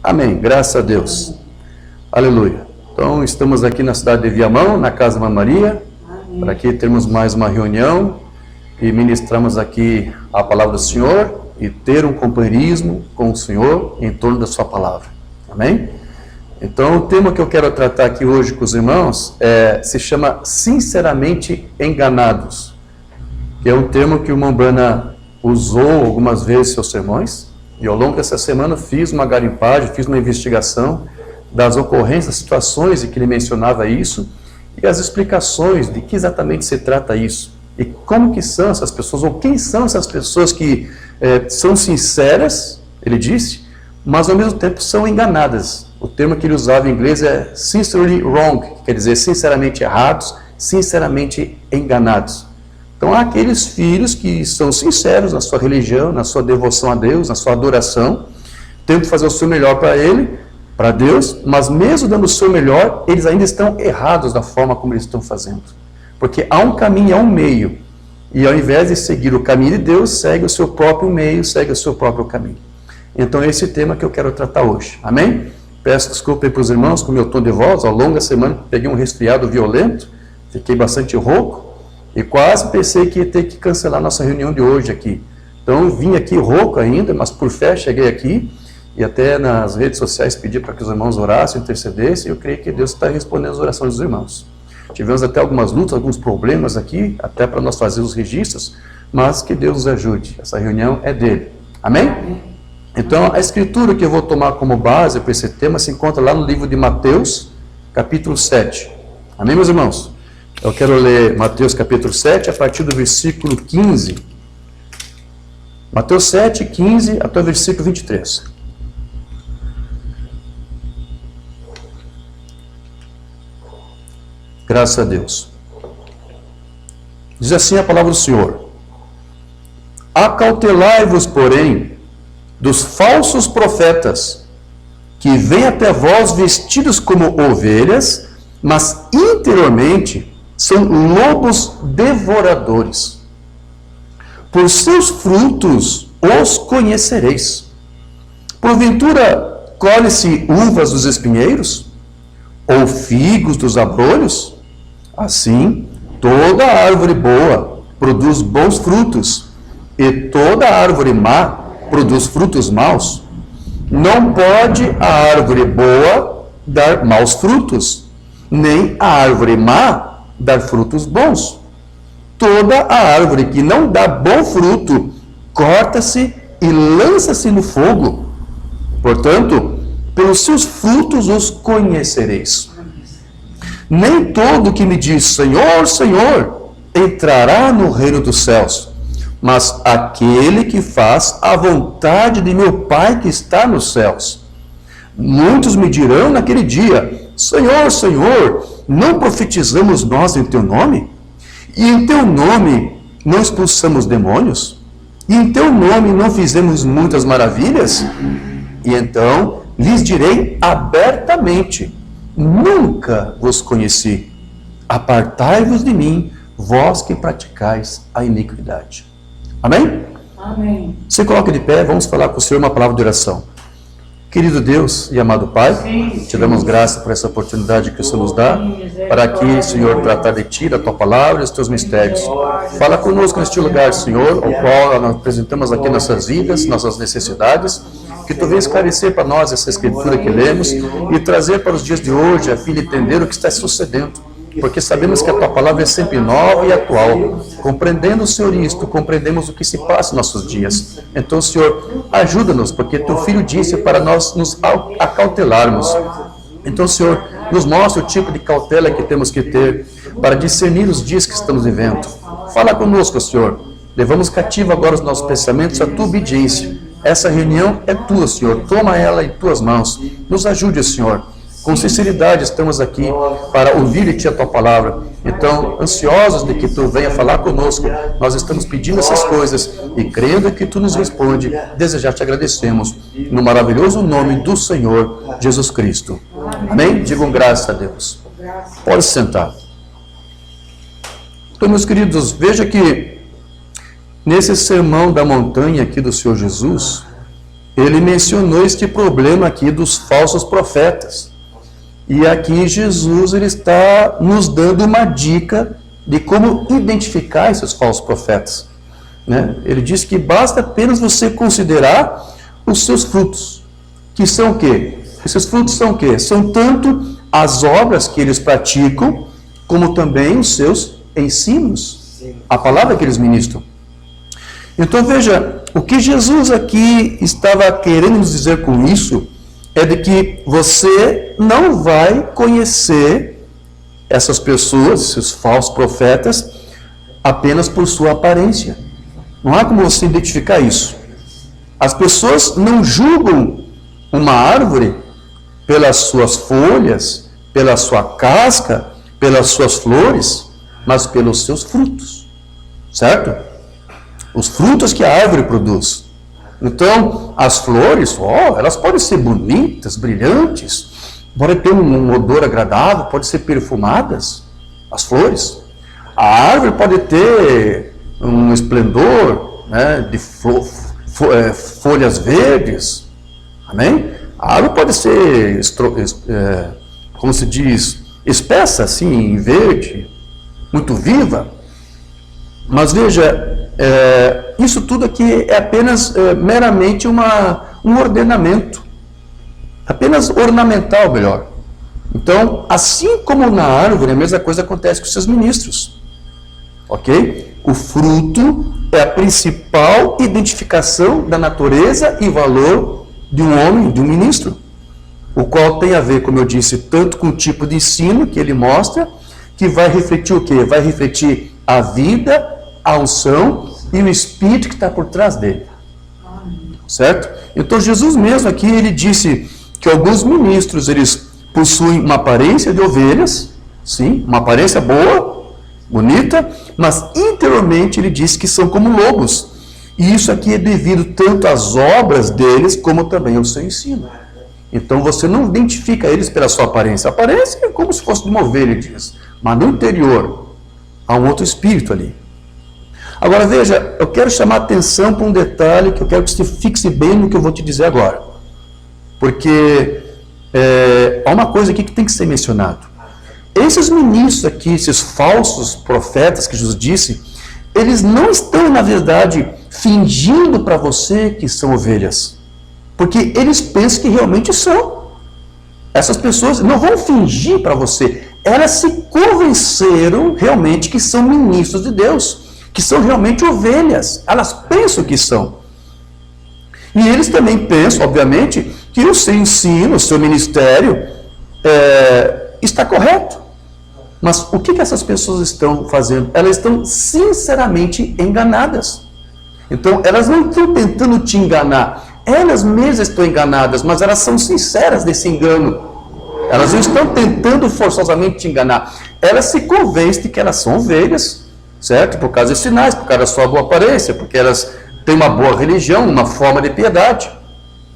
Amém. Graças a Deus. Aleluia. Então, estamos aqui na cidade de Viamão, na Casa Mãe Maria, para aqui termos mais uma reunião e ministramos aqui a palavra do Senhor e ter um companheirismo com o Senhor em torno da sua palavra. Amém? Então, o tema que eu quero tratar aqui hoje com os irmãos se chama Sinceramente Enganados, que é um termo que o irmão Brana usou algumas vezes em seus sermões, e ao longo dessa semana fiz uma garimpagem, fiz uma investigação das ocorrências, das situações em que ele mencionava isso, e as explicações de que exatamente se trata isso, e como que são essas pessoas, ou quem são essas pessoas que são sinceras, ele disse, mas ao mesmo tempo são enganadas. O termo que ele usava em inglês é sincerely wrong, que quer dizer sinceramente errados, sinceramente enganados. Então há aqueles filhos que são sinceros na sua religião, na sua devoção a Deus, na sua adoração, tentam fazer o seu melhor para Ele, para Deus, mas mesmo dando o seu melhor, eles ainda estão errados da forma como eles estão fazendo. Porque há um caminho, há um meio, e ao invés de seguir o caminho de Deus, segue o seu próprio meio, segue o seu próprio caminho. Então esse é o tema que eu quero tratar hoje. Amém? Peço desculpa aí para os irmãos com o meu tom de voz, ao longo da semana peguei um resfriado violento, fiquei bastante rouco, e quase pensei que ia ter que cancelar nossa reunião de hoje aqui. Então eu vim aqui rouco ainda, mas por fé cheguei aqui, e até nas redes sociais pedi para que os irmãos orassem, intercedessem, e eu creio que Deus está respondendo as orações dos irmãos. Tivemos até algumas lutas, alguns problemas aqui, até para nós fazer os registros, mas que Deus nos ajude, essa reunião é dele. Amém? Então a escritura que eu vou tomar como base para esse tema se encontra lá no livro de Mateus, capítulo 7. Amém, meus irmãos? Eu quero ler Mateus capítulo 7, a partir do versículo 15. Mateus 7, 15 até o versículo 23. Graças a Deus. Diz assim a palavra do Senhor: Acautelai-vos, porém, dos falsos profetas, que vêm até vós vestidos como ovelhas, mas interiormente são lobos devoradores. Por seus frutos os conhecereis. Porventura colhe-se uvas dos espinheiros? Ou figos dos abrolhos? Assim, toda árvore boa produz bons frutos, e toda árvore má produz frutos maus. Não pode a árvore boa dar maus frutos, nem a árvore má dar frutos bons. Toda a árvore que não dá bom fruto, corta-se e lança-se no fogo. Portanto, pelos seus frutos os conhecereis. Nem todo que me diz Senhor, Senhor, entrará no reino dos céus, mas aquele que faz a vontade de meu Pai que está nos céus. Muitos me dirão naquele dia: Senhor, Senhor, não profetizamos nós em teu nome? E em teu nome não expulsamos demônios? E em teu nome não fizemos muitas maravilhas? E então lhes direi abertamente: nunca vos conheci. Apartai-vos de mim, vós que praticais a iniquidade. Amém? Amém. Se coloque de pé, vamos falar com o Senhor uma palavra de oração. Querido Deus e amado Pai, te damos graça por essa oportunidade que o Senhor nos dá, para aqui, Senhor, tratar de Ti, da Tua palavra e dos Teus mistérios. Fala conosco neste lugar, Senhor, ao qual nós apresentamos aqui nossas vidas, nossas necessidades, que Tu venha esclarecer para nós essa escritura que lemos e trazer para os dias de hoje, a fim de entender o que está sucedendo. Porque sabemos que a Tua palavra é sempre nova e atual. Compreendendo, Senhor, isto, compreendemos o que se passa em nossos dias. Então, Senhor, ajuda-nos, porque Teu Filho disse para nós nos acautelarmos. Então, Senhor, nos mostra o tipo de cautela que temos que ter para discernir os dias que estamos vivendo. Fala conosco, Senhor. Levamos cativo agora os nossos pensamentos à Tua obediência. Essa reunião é Tua, Senhor. Toma ela em Tuas mãos. Nos ajude, Senhor. Com sinceridade estamos aqui para ouvir de Ti a Tua palavra. Então, ansiosos de que Tu venha falar conosco, nós estamos pedindo essas coisas e crendo que Tu nos responde, desejar te agradecemos no maravilhoso nome do Senhor Jesus Cristo. Amém? Digam graças a Deus. Pode se sentar. Então, meus queridos, veja que nesse sermão da montanha aqui do Senhor Jesus, ele mencionou este problema aqui dos falsos profetas. E aqui Jesus ele está nos dando uma dica de como identificar esses falsos profetas, né? Ele diz que basta apenas você considerar os seus frutos, que são o quê? Esses frutos são o quê? São tanto as obras que eles praticam, como também os seus ensinos, a palavra que eles ministram. Então veja, o que Jesus aqui estava querendo nos dizer com isso é de que você não vai conhecer essas pessoas, esses falsos profetas, apenas por sua aparência. Não há como você identificar isso. As pessoas não julgam uma árvore pelas suas folhas, pela sua casca, pelas suas flores, mas pelos seus frutos. Certo? Os frutos que a árvore produz. Então, as flores, elas podem ser bonitas, brilhantes, podem ter um odor agradável, podem ser perfumadas, as flores. A árvore pode ter um esplendor, né, de folhas verdes, amém? A árvore pode ser, como se diz, espessa, assim, verde, muito viva. Mas veja, isso tudo aqui é apenas meramente um ordenamento, apenas ornamental, melhor. Então, assim como na árvore, a mesma coisa acontece com seus ministros, ok? O fruto é a principal identificação da natureza e valor de um homem, de um ministro, o qual tem a ver, como eu disse, tanto com o tipo de ensino que ele mostra, que vai refletir o quê? Vai refletir a vida, a unção e o Espírito que está por trás dele. Certo? Então Jesus mesmo aqui, ele disse que alguns ministros, eles possuem uma aparência de ovelhas, sim, uma aparência boa, bonita, mas interiormente ele disse que são como lobos. E isso aqui é devido tanto às obras deles, como também ao seu ensino. Então você não identifica eles pela sua aparência. A aparência é como se fosse de uma ovelha, ele diz. Mas no interior, há um outro espírito ali. Agora veja, eu quero chamar a atenção para um detalhe que eu quero que você fixe bem no que eu vou te dizer agora. Porque há uma coisa aqui que tem que ser mencionado. Esses ministros aqui, esses falsos profetas que Jesus disse, eles não estão, na verdade, fingindo para você que são ovelhas. Porque eles pensam que realmente são. Essas pessoas não vão fingir para você. Elas se convenceram realmente que são ministros de Deus, que são realmente ovelhas. Elas pensam que são. E eles também pensam, obviamente, que o seu ensino, o seu ministério está correto. Mas o que essas pessoas estão fazendo? Elas estão sinceramente enganadas. Então, elas não estão tentando te enganar. Elas mesmas estão enganadas, mas elas são sinceras nesse engano. Elas não estão tentando forçosamente te enganar. Elas se convencem de que elas são ovelhas, certo? Por causa dos sinais, por causa da sua boa aparência, porque elas têm uma boa religião, uma forma de piedade,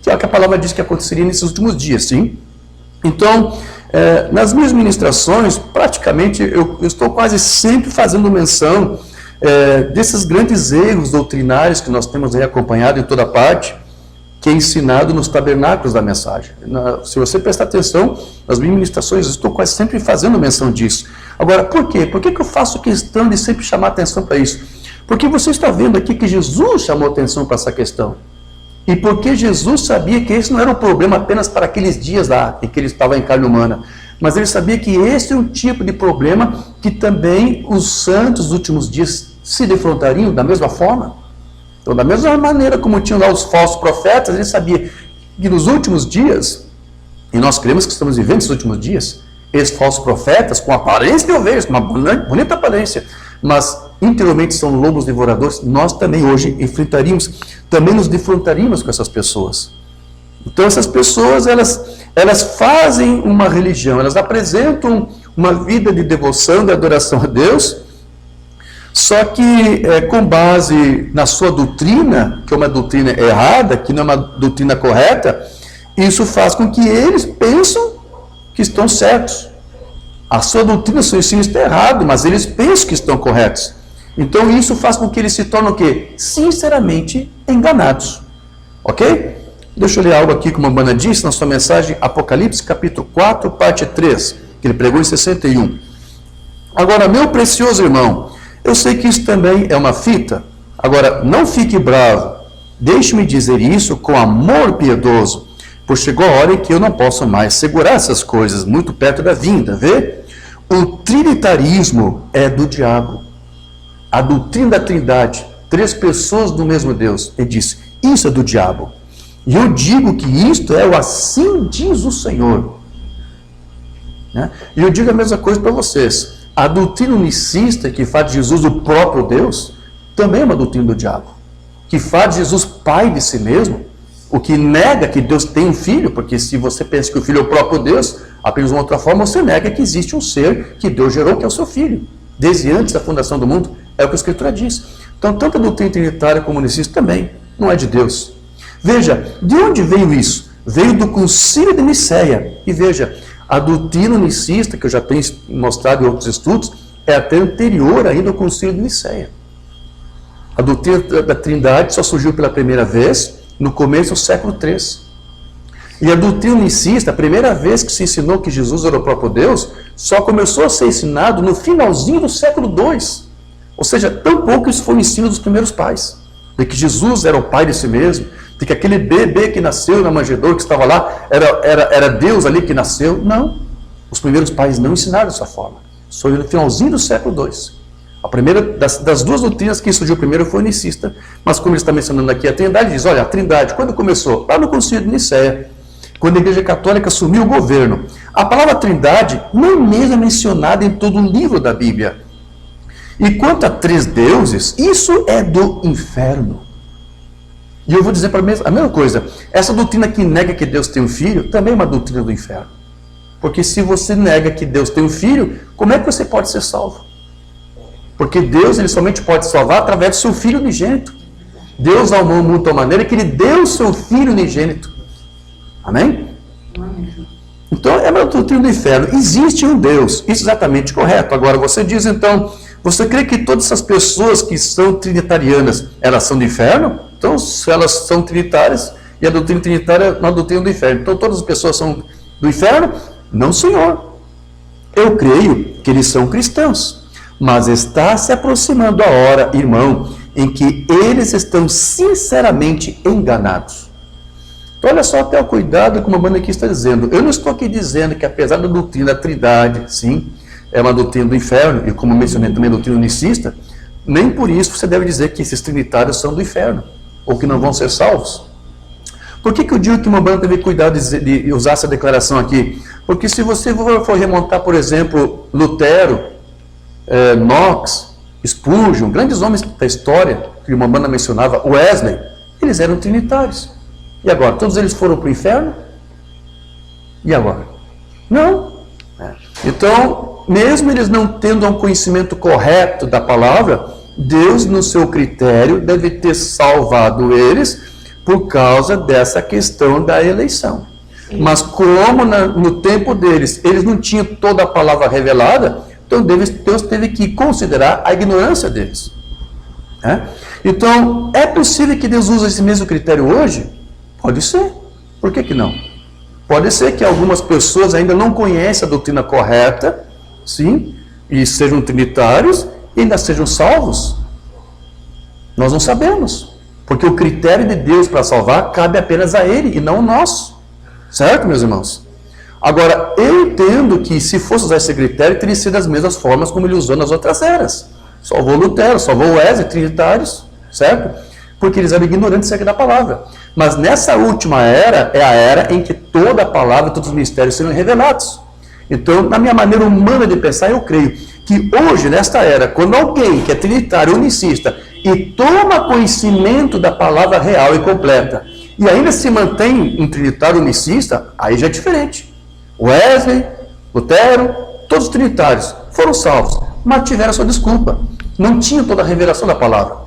que é o que a palavra diz que aconteceria nesses últimos dias, sim? Então, nas minhas ministrações, praticamente, eu estou quase sempre fazendo menção desses grandes erros doutrinários que nós temos aí acompanhado em toda parte, que é ensinado nos tabernáculos da mensagem. Se você prestar atenção nas minhas ministrações, eu estou quase sempre fazendo menção disso. Agora, por quê? Por que eu faço questão de sempre chamar atenção para isso? Porque você está vendo aqui que Jesus chamou atenção para essa questão. E porque Jesus sabia que esse não era um problema apenas para aqueles dias lá, em que ele estava em carne humana, mas ele sabia que esse é um tipo de problema que também os santos dos últimos dias se defrontariam da mesma forma. Então, da mesma maneira como tinham lá os falsos profetas, ele sabia que nos últimos dias, e nós cremos que estamos vivendo esses últimos dias, esses falsos profetas, com aparência de ovelhas, com uma bonita aparência, mas interiormente são lobos devoradores, nós também hoje enfrentaríamos, também nos defrontaríamos com essas pessoas. Então essas pessoas, elas fazem uma religião, elas apresentam uma vida de devoção, de adoração a Deus, só que com base na sua doutrina, que é uma doutrina errada, que não é uma doutrina correta, isso faz com que eles pensam que estão certos. A sua doutrina, o seu ensino está errado, mas eles pensam que estão corretos. Então isso faz com que eles se tornem o quê? Sinceramente enganados. Ok? Deixa eu ler algo aqui que uma banda disse na sua mensagem, Apocalipse capítulo 4, parte 3, que ele pregou em 61. Agora, meu precioso irmão, eu sei que isso também é uma fita. Agora, não fique bravo. Deixe-me dizer isso com amor piedoso, pois chegou a hora em que eu não posso mais segurar essas coisas muito perto da vinda, vê? O trinitarismo é do diabo. A doutrina da Trindade, 3 pessoas do mesmo Deus. Ele disse, isso é do diabo. E eu digo que isto é o assim diz o Senhor. Né? E eu digo a mesma coisa para vocês. A doutrina unicista, que faz de Jesus o próprio Deus, também é uma doutrina do diabo. Que faz de Jesus pai de si mesmo, o que nega que Deus tem um filho, porque se você pensa que o filho é o próprio Deus, apenas de uma outra forma, você nega que existe um ser que Deus gerou, que é o seu filho. Desde antes da fundação do mundo, é o que a Escritura diz. Então, tanto a doutrina trinitária como o unicista também não é de Deus. Veja, de onde veio isso? Veio do Concílio de Nicéia. E veja, a doutrina unicista, que eu já tenho mostrado em outros estudos, é até anterior ainda ao Concílio de Nicéia. A doutrina da Trindade só surgiu pela primeira vez no começo do século III. E a doutrina unicista, a primeira vez que se ensinou que Jesus era o próprio Deus, só começou a ser ensinado no finalzinho do século II. Ou seja, tão pouco isso foi o ensino dos primeiros pais. De que Jesus era o pai de si mesmo, de que aquele bebê que nasceu na manjedoura, que estava lá, era Deus ali que nasceu. Não. Os primeiros pais não ensinaram dessa forma. Só no finalzinho do século II. A primeira das 2 doutrinas que surgiu primeiro foi o unicista, mas como ele está mencionando aqui a Trindade, diz, olha, a Trindade, quando começou? Lá no Concílio de Nicéia, quando a Igreja Católica assumiu o governo. A palavra Trindade não mesmo é mencionada em todo o livro da Bíblia. E quanto a 3 deuses, isso é do inferno. E eu vou dizer a mesma coisa, essa doutrina que nega que Deus tem um filho, também é uma doutrina do inferno. Porque se você nega que Deus tem um filho, como é que você pode ser salvo? Porque Deus ele somente pode salvar através do seu Filho unigênito. Deus amou o mundo de tal maneira que ele deu o seu Filho unigênito. Amém? Então é uma doutrina do inferno. Existe um Deus, isso é exatamente correto. Agora você diz então, você crê que todas essas pessoas que são trinitarianas, elas são do inferno? Então se elas são trinitárias, e a doutrina trinitária é uma doutrina do inferno. Então todas as pessoas são do inferno? Não, senhor. Eu creio que eles são cristãos. Mas está se aproximando a hora, irmão, em que eles estão sinceramente enganados. Então olha só até o cuidado que uma banda aqui está dizendo. Eu não estou aqui dizendo que apesar da doutrina da Trindade, sim, é uma doutrina do inferno, e como mencionei também a doutrina unicista, nem por isso você deve dizer que esses trinitários são do inferno, ou que não vão ser salvos. Por que eu digo que uma banda deve cuidar de usar essa declaração aqui? Porque se você for remontar, por exemplo, Lutero, Knox, Spurgeon, grandes homens da história, que uma banda mencionava, Wesley, eles eram trinitários. E agora, todos eles foram para o inferno? E agora? Não. Então, mesmo eles não tendo um conhecimento correto da palavra, Deus, no seu critério, deve ter salvado eles por causa dessa questão da eleição. Mas como no tempo deles, eles não tinham toda a palavra revelada, então Deus teve que considerar a ignorância deles. Então, é possível que Deus use esse mesmo critério hoje? Pode ser. Por que não? Pode ser que algumas pessoas ainda não conhecem a doutrina correta, sim, e sejam trinitários, e ainda sejam salvos. Nós não sabemos. Porque o critério de Deus para salvar cabe apenas a Ele, e não o nosso. Certo, meus irmãos? Agora, eu entendo que se fosse usar esse critério, teria sido das mesmas formas como ele usou nas outras eras. Salvou Lutero, salvou Wesley, trinitários, certo? Porque eles eram ignorantes acerca da palavra. Mas nessa última era, é a era em que toda a palavra, todos os mistérios serão revelados. Então, na minha maneira humana de pensar, eu creio que hoje, nesta era, quando alguém que é trinitário, unicista, e toma conhecimento da palavra real e completa, e ainda se mantém um trinitário unicista, aí já é diferente. Wesley, Lutero, todos os trinitários foram salvos, mas tiveram a sua desculpa. Não tinham toda a revelação da palavra.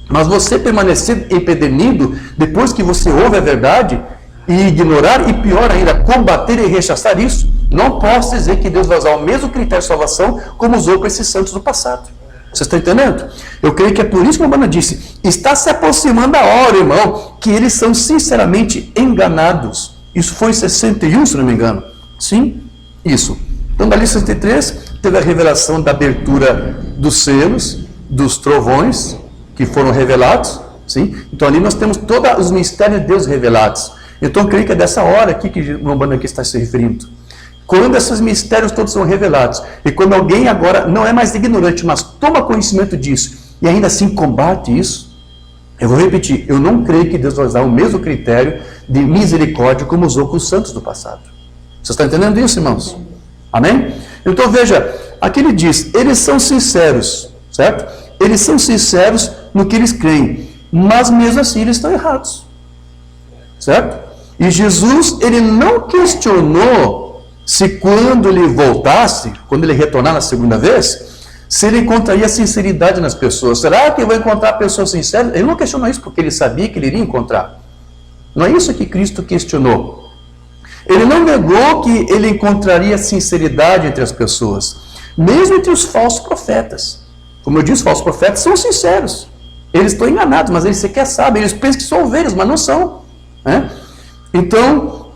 Mas você permanecer empedernido, depois que você ouve a verdade, e ignorar, e pior ainda, combater e rechaçar isso, não posso dizer que Deus vai usar o mesmo critério de salvação como usou com esses santos do passado. Você está entendendo? Eu creio que é por isso que a Umbanda disse, está se aproximando a hora, irmão, que eles são sinceramente enganados. Isso foi em 61, se não me engano. Sim, isso. Então, dali em 63, teve a revelação da abertura dos selos, dos trovões, que foram revelados. Sim? Então, ali nós temos todos os mistérios de Deus revelados. Então, eu creio que é dessa hora aqui que o Umbanda aqui está se referindo. Quando esses mistérios todos são revelados, e quando alguém agora não é mais ignorante, mas toma conhecimento disso, e ainda assim combate isso, eu vou repetir, eu não creio que Deus vai usar o mesmo critério de misericórdia como usou com os santos do passado. Você está entendendo isso, irmãos? Amém? Então veja, aqui ele diz, eles são sinceros, certo? Eles são sinceros no que eles creem, mas mesmo assim eles estão errados, certo? E Jesus, ele não questionou se quando ele voltasse, quando ele retornar na segunda vez, se ele encontraria sinceridade nas pessoas. Será que eu vou encontrar pessoas sinceras? Ele não questionou isso porque ele sabia que ele iria encontrar. Não é isso que Cristo questionou. Ele não negou que ele encontraria sinceridade entre as pessoas, mesmo entre os falsos profetas. Como eu disse, os falsos profetas são sinceros. Eles estão enganados, mas eles sequer sabem. Eles pensam que são ovelhas, mas não são. Né? Então,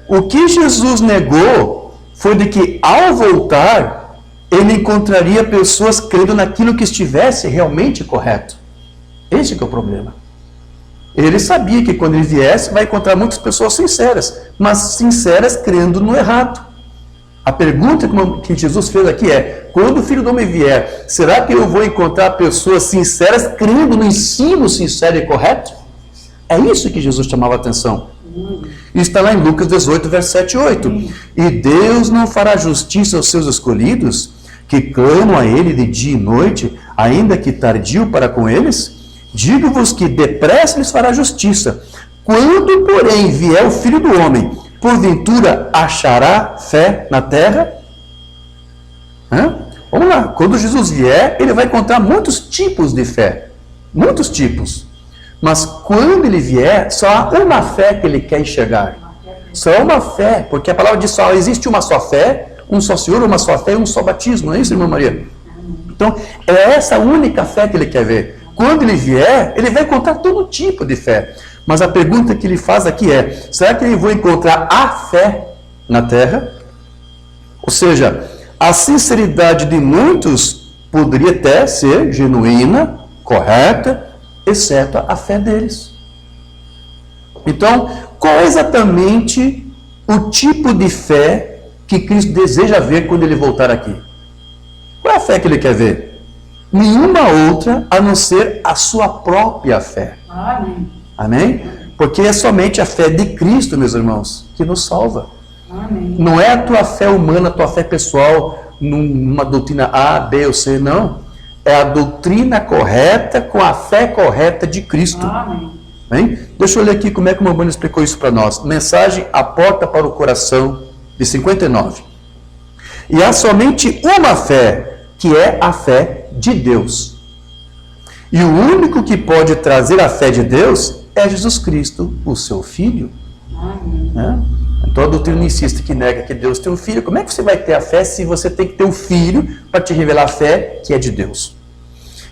o que Jesus negou foi de que, ao voltar, ele encontraria pessoas crendo naquilo que estivesse realmente correto. Esse que é o problema. Ele sabia que quando ele viesse, vai encontrar muitas pessoas sinceras, mas sinceras crendo no errado. A pergunta que Jesus fez aqui é, quando o Filho do Homem vier, será que eu vou encontrar pessoas sinceras crendo no ensino sincero e correto? É isso que Jesus chamava a atenção. Isso está lá em Lucas 18, verso 7 e 8. E Deus não fará justiça aos seus escolhidos, que clamam a Ele de dia e noite, ainda que tardio para com eles? Digo-vos que depressa lhes fará justiça. Quando, porém, vier o Filho do Homem, porventura achará fé na terra? Vamos lá, quando Jesus vier, ele vai encontrar muitos tipos de fé. Muitos tipos. Mas quando ele vier, só há uma fé que ele quer enxergar. Só uma fé, porque a palavra diz só existe uma só fé, um só Senhor, uma só fé e um só batismo. Não é isso, irmã Maria? Então, é essa única fé que ele quer ver. Quando ele vier, ele vai encontrar todo tipo de fé. Mas a pergunta que ele faz aqui é, será que ele vai encontrar a fé na terra? Ou seja, a sinceridade de muitos poderia até ser genuína, correta, exceto a fé deles. Então, qual é exatamente o tipo de fé que Cristo deseja ver quando ele voltar aqui? Qual é a fé que ele quer ver? Nenhuma outra a não ser a sua própria fé. Amém? Amém? Porque é somente a fé de Cristo, meus irmãos, que nos salva. Amém. Não é a tua fé humana, a tua fé pessoal, numa doutrina A, B ou C, não. É a doutrina correta com a fé correta de Cristo. Amém. Bem? Deixa eu ler aqui como é que o Umbanda explicou isso para nós. Mensagem A Porta para o Coração, de 59. E há somente uma fé, que é a fé de Deus. E o único que pode trazer a fé de Deus é Jesus Cristo, o seu Filho. Amém. Então a doutrina insiste que nega que Deus tem um filho. Como é que você vai ter a fé se você tem que ter um filho para te revelar a fé que é de Deus?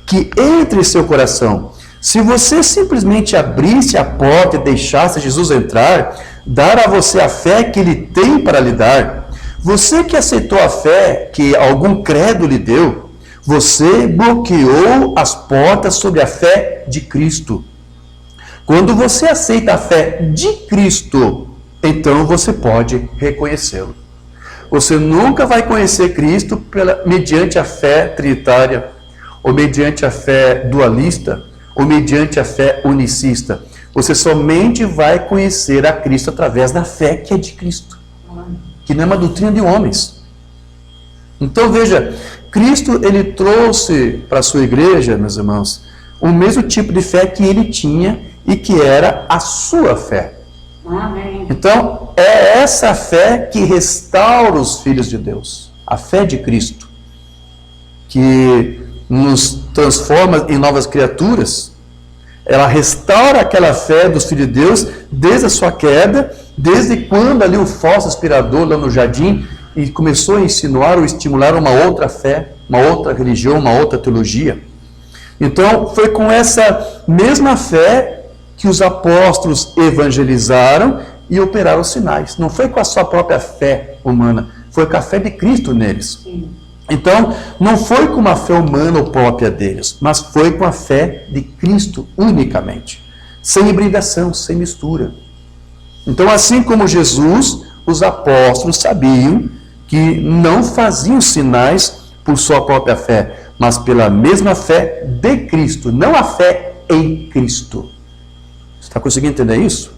Que entre em seu coração. Se você simplesmente abrisse a porta e deixasse Jesus entrar, dar a você a fé que ele tem para lhe dar, você que aceitou a fé que algum credo lhe deu, você bloqueou as portas sobre a fé de Cristo. Quando você aceita a fé de Cristo, então você pode reconhecê-lo. Você nunca vai conhecer Cristo mediante a fé trinitária, ou mediante a fé dualista, ou mediante a fé unicista. Você somente vai conhecer a Cristo através da fé que é de Cristo, que não é uma doutrina de homens. Então veja, Cristo ele trouxe para a sua igreja, meus irmãos, o mesmo tipo de fé que ele tinha e que era a sua fé. Amém. Então, é essa fé que restaura os filhos de Deus. A fé de Cristo. Que nos transforma em novas criaturas. Ela restaura aquela fé dos filhos de Deus desde a sua queda, desde quando ali o falso aspirador lá no jardim e começou a insinuar ou estimular uma outra fé uma outra religião, uma outra teologia. Então, foi com essa mesma fé que os apóstolos evangelizaram e operaram os sinais. Não foi com a sua própria fé humana, foi com a fé de Cristo neles. Sim. Então, não foi com uma fé humana ou própria deles, mas foi com a fé de Cristo unicamente, sem hibridação, sem mistura. Então, assim como Jesus, os apóstolos sabiam que não faziam sinais por sua própria fé, mas pela mesma fé de Cristo, não a fé em Cristo. Você está conseguindo entender isso?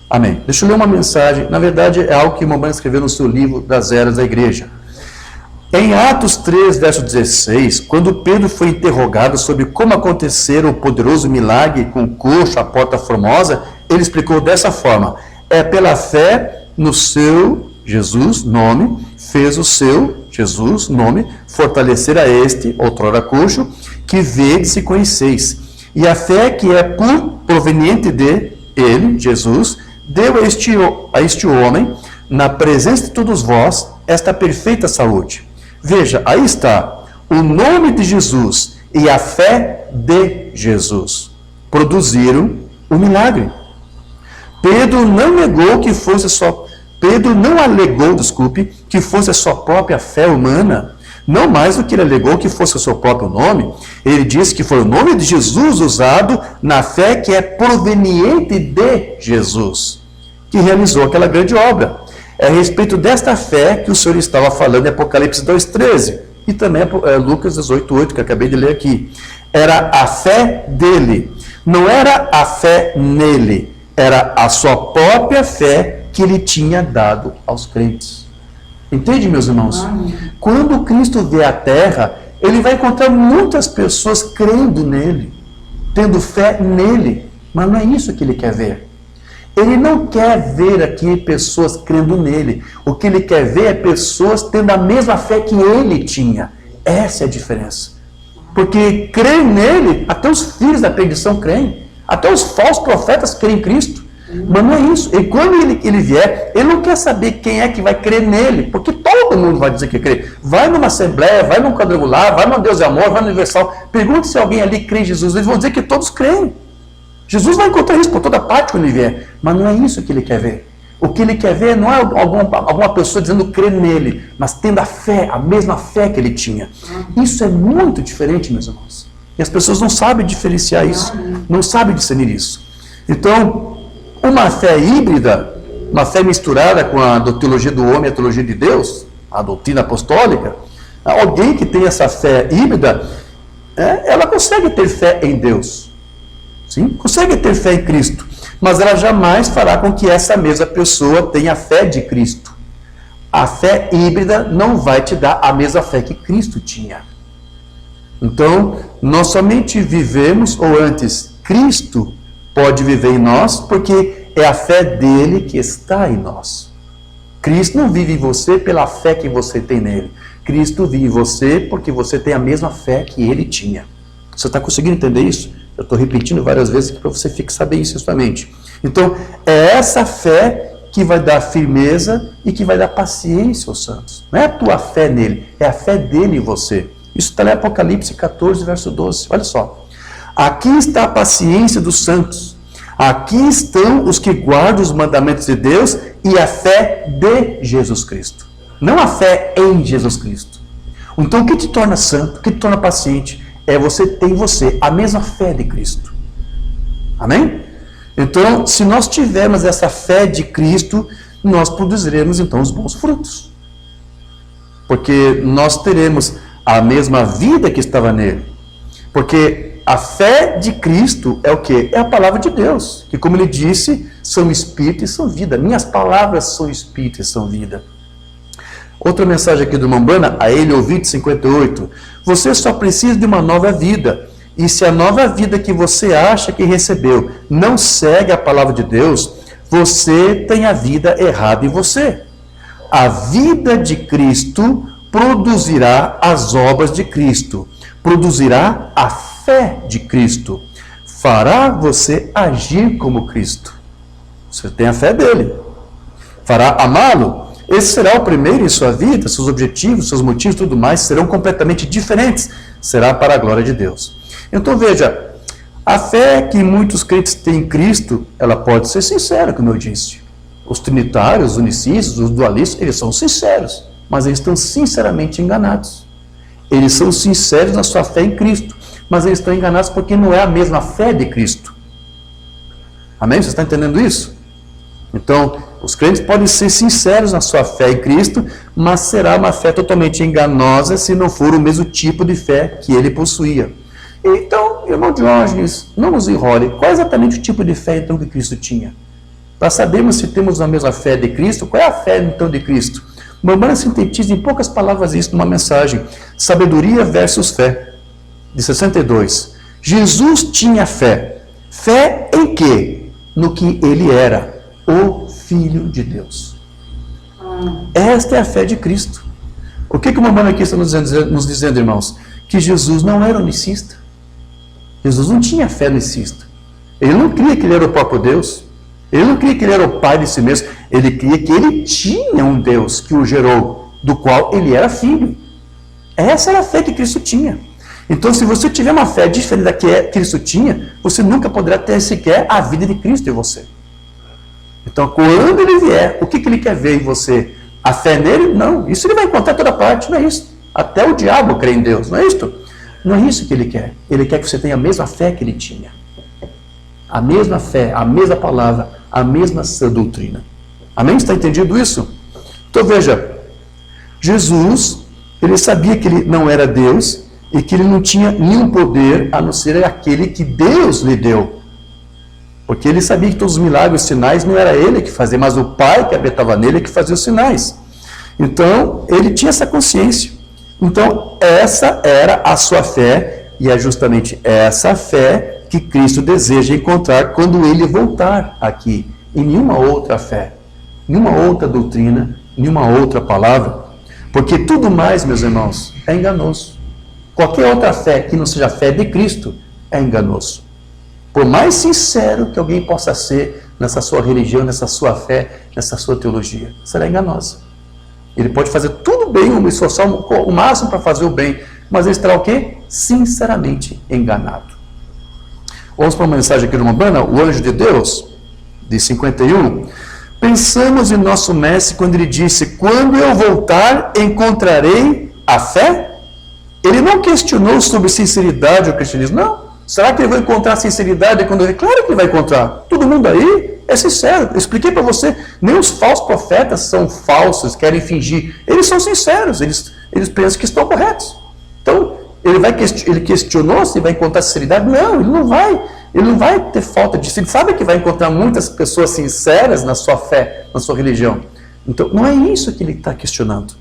Amém. Deixa eu ler uma mensagem, na verdade é algo que o Mamãe escreveu no seu livro das Eras da Igreja. Em Atos 3, verso 16, quando Pedro foi interrogado sobre como acontecera o poderoso milagre com o coxo, a porta formosa, ele explicou dessa forma: é pela fé no seu Jesus, nome, fez o seu Jesus, nome, fortalecer a este, outrora coxo, que vedes e conheceis. E a fé que é proveniente de ele, Jesus, deu a este homem, na presença de todos vós, esta perfeita saúde. Veja, aí está, o nome de Jesus e a fé de Jesus produziram o milagre. Pedro não alegou que fosse a sua própria fé humana, não mais do que ele alegou que fosse o seu próprio nome. Ele disse que foi o nome de Jesus usado na fé que é proveniente de Jesus, que realizou aquela grande obra. É a respeito desta fé que o Senhor estava falando em Apocalipse 2,13 e também Lucas 18,8, que eu acabei de ler aqui. Era a fé dele, não era a fé nele, era a sua própria fé que ele tinha dado aos crentes. Entende, meus irmãos? Quando Cristo vê a terra, ele vai encontrar muitas pessoas crendo nele, tendo fé nele, mas não é isso que ele quer ver. Ele não quer ver aqui pessoas crendo nele. O que ele quer ver é pessoas tendo a mesma fé que ele tinha. Essa é a diferença. Porque crer nele, até os filhos da perdição creem. Até os falsos profetas creem em Cristo. Mas não é isso. E quando ele vier, ele não quer saber quem é que vai crer nele. Porque todo mundo vai dizer que crê. Vai numa assembleia, vai num quadrangular, vai no Deus é Amor, vai no Universal. Pergunte se alguém ali crê em Jesus. Eles vão dizer que todos creem. Jesus vai encontrar isso por toda parte quando ele vier, mas não é isso que ele quer ver. O que ele quer ver não é alguma pessoa dizendo crer nele, mas tendo a fé, a mesma fé que ele tinha. Isso é muito diferente, meus irmãos. E as pessoas não sabem diferenciar isso, não sabem discernir isso. Então, uma fé híbrida, uma fé misturada com a teologia do homem e a teologia de Deus, a doutrina apostólica, alguém que tem essa fé híbrida, ela consegue ter fé em Deus. Sim, consegue ter fé em Cristo, mas ela jamais fará com que essa mesma pessoa tenha a fé de Cristo. A fé híbrida não vai te dar a mesma fé que Cristo tinha. Então, nós somente vivemos, ou antes, Cristo pode viver em nós, porque é a fé dele que está em nós. Cristo não vive em você pela fé que você tem nele. Cristo vive em você porque você tem a mesma fé que ele tinha. Você está conseguindo entender isso? Eu estou repetindo várias vezes para você fixar bem isso em sua mente. Então, é essa fé que vai dar firmeza e que vai dar paciência aos santos. Não é a tua fé nele, é a fé dele em você. Isso está lá em Apocalipse 14, verso 12. Olha só. Aqui está a paciência dos santos. Aqui estão os que guardam os mandamentos de Deus e a fé de Jesus Cristo. Não a fé em Jesus Cristo. Então, o que te torna santo? O que te torna paciente? É você ter em você a mesma fé de Cristo. Amém? Então, se nós tivermos essa fé de Cristo, nós produziremos então os bons frutos. Porque nós teremos a mesma vida que estava nele. Porque a fé de Cristo é o quê? É a palavra de Deus. Que, como ele disse, são espírito e são vida. Minhas palavras são espírito e são vida. Outra mensagem aqui do Mambana, a ele ouvinte 58. Você só precisa de uma nova vida. E se a nova vida que você acha que recebeu não segue a palavra de Deus, você tem a vida errada em você. A vida de Cristo produzirá as obras de Cristo. Produzirá a fé de Cristo. Fará você agir como Cristo. Você tem a fé dele. Fará amá-lo. esse será o primeiro em sua vida, seus objetivos, seus motivos e tudo mais serão completamente diferentes. Será para a glória de Deus. Então veja, a fé que muitos crentes têm em Cristo, ela pode ser sincera, como eu disse. Os trinitários, os unicistas, os dualistas, eles são sinceros, mas eles estão sinceramente enganados. Eles são sinceros na sua fé em Cristo, mas eles estão enganados porque não é a mesma fé de Cristo. Amém? Você está entendendo isso? Então, os crentes podem ser sinceros na sua fé em Cristo, mas será uma fé totalmente enganosa se não for o mesmo tipo de fé que ele possuía. Então, irmão Diógenes, não nos enrole. Qual é exatamente o tipo de fé então que Cristo tinha? Para sabermos se temos a mesma fé de Cristo, qual é a fé então de Cristo? Mamãe sintetiza em poucas palavras isso numa mensagem. Sabedoria versus fé, de 62. Jesus tinha fé. Fé em quê? No que ele era, o Filho de Deus. Esta é a fé de Cristo. O que o mamãe aqui está nos dizendo, irmãos? Que Jesus não era unicista. Jesus não tinha fé unicista. Ele não cria que ele era o próprio Deus. Ele não cria que ele era o Pai de si mesmo. Ele cria que ele tinha um Deus que o gerou, do qual ele era filho. Essa era a fé que Cristo tinha. Então, se você tiver uma fé diferente da que Cristo tinha, você nunca poderá ter sequer a vida de Cristo em você. Então, quando ele vier, o que ele quer ver em você? A fé nele? Não. Isso ele vai encontrar em toda parte, não é isso. Até o diabo crê em Deus, não é isso? Não é isso que ele quer. Ele quer que você tenha a mesma fé que ele tinha. A mesma fé, a mesma palavra, a mesma sã doutrina. Amém? Está entendido isso? Então veja, Jesus, ele sabia que ele não era Deus e que ele não tinha nenhum poder a não ser aquele que Deus lhe deu. Porque ele sabia que todos os milagres, os sinais, não era ele que fazia, mas o Pai que habitava nele que fazia os sinais. Então, ele tinha essa consciência. Então, essa era a sua fé, e é justamente essa fé que Cristo deseja encontrar quando ele voltar aqui. E nenhuma outra fé, nenhuma outra doutrina, nenhuma outra palavra. Porque tudo mais, meus irmãos, é enganoso. Qualquer outra fé que não seja a fé de Cristo é enganoso. Por mais sincero que alguém possa ser nessa sua religião, nessa sua fé, nessa sua teologia, será enganosa. Ele pode fazer tudo bem, esforçar o máximo para fazer o bem, mas ele estará o quê? Sinceramente enganado. Vamos para uma mensagem aqui de Umbanda, o anjo de Deus, de 51. Pensamos em nosso mestre quando ele disse, quando eu voltar, encontrarei a fé? Ele não questionou sobre sinceridade ou cristianismo, não. Será que ele vai encontrar sinceridade quando ele... Claro que ele vai encontrar. Todo mundo aí é sincero. Eu expliquei para você, nem os falsos profetas são falsos, querem fingir. Eles são sinceros, eles pensam que estão corretos. Então, ele questionou se vai encontrar sinceridade? Não, ele não vai. Ele não vai ter falta disso. Ele sabe que vai encontrar muitas pessoas sinceras na sua fé, na sua religião. Então, não é isso que ele está questionando.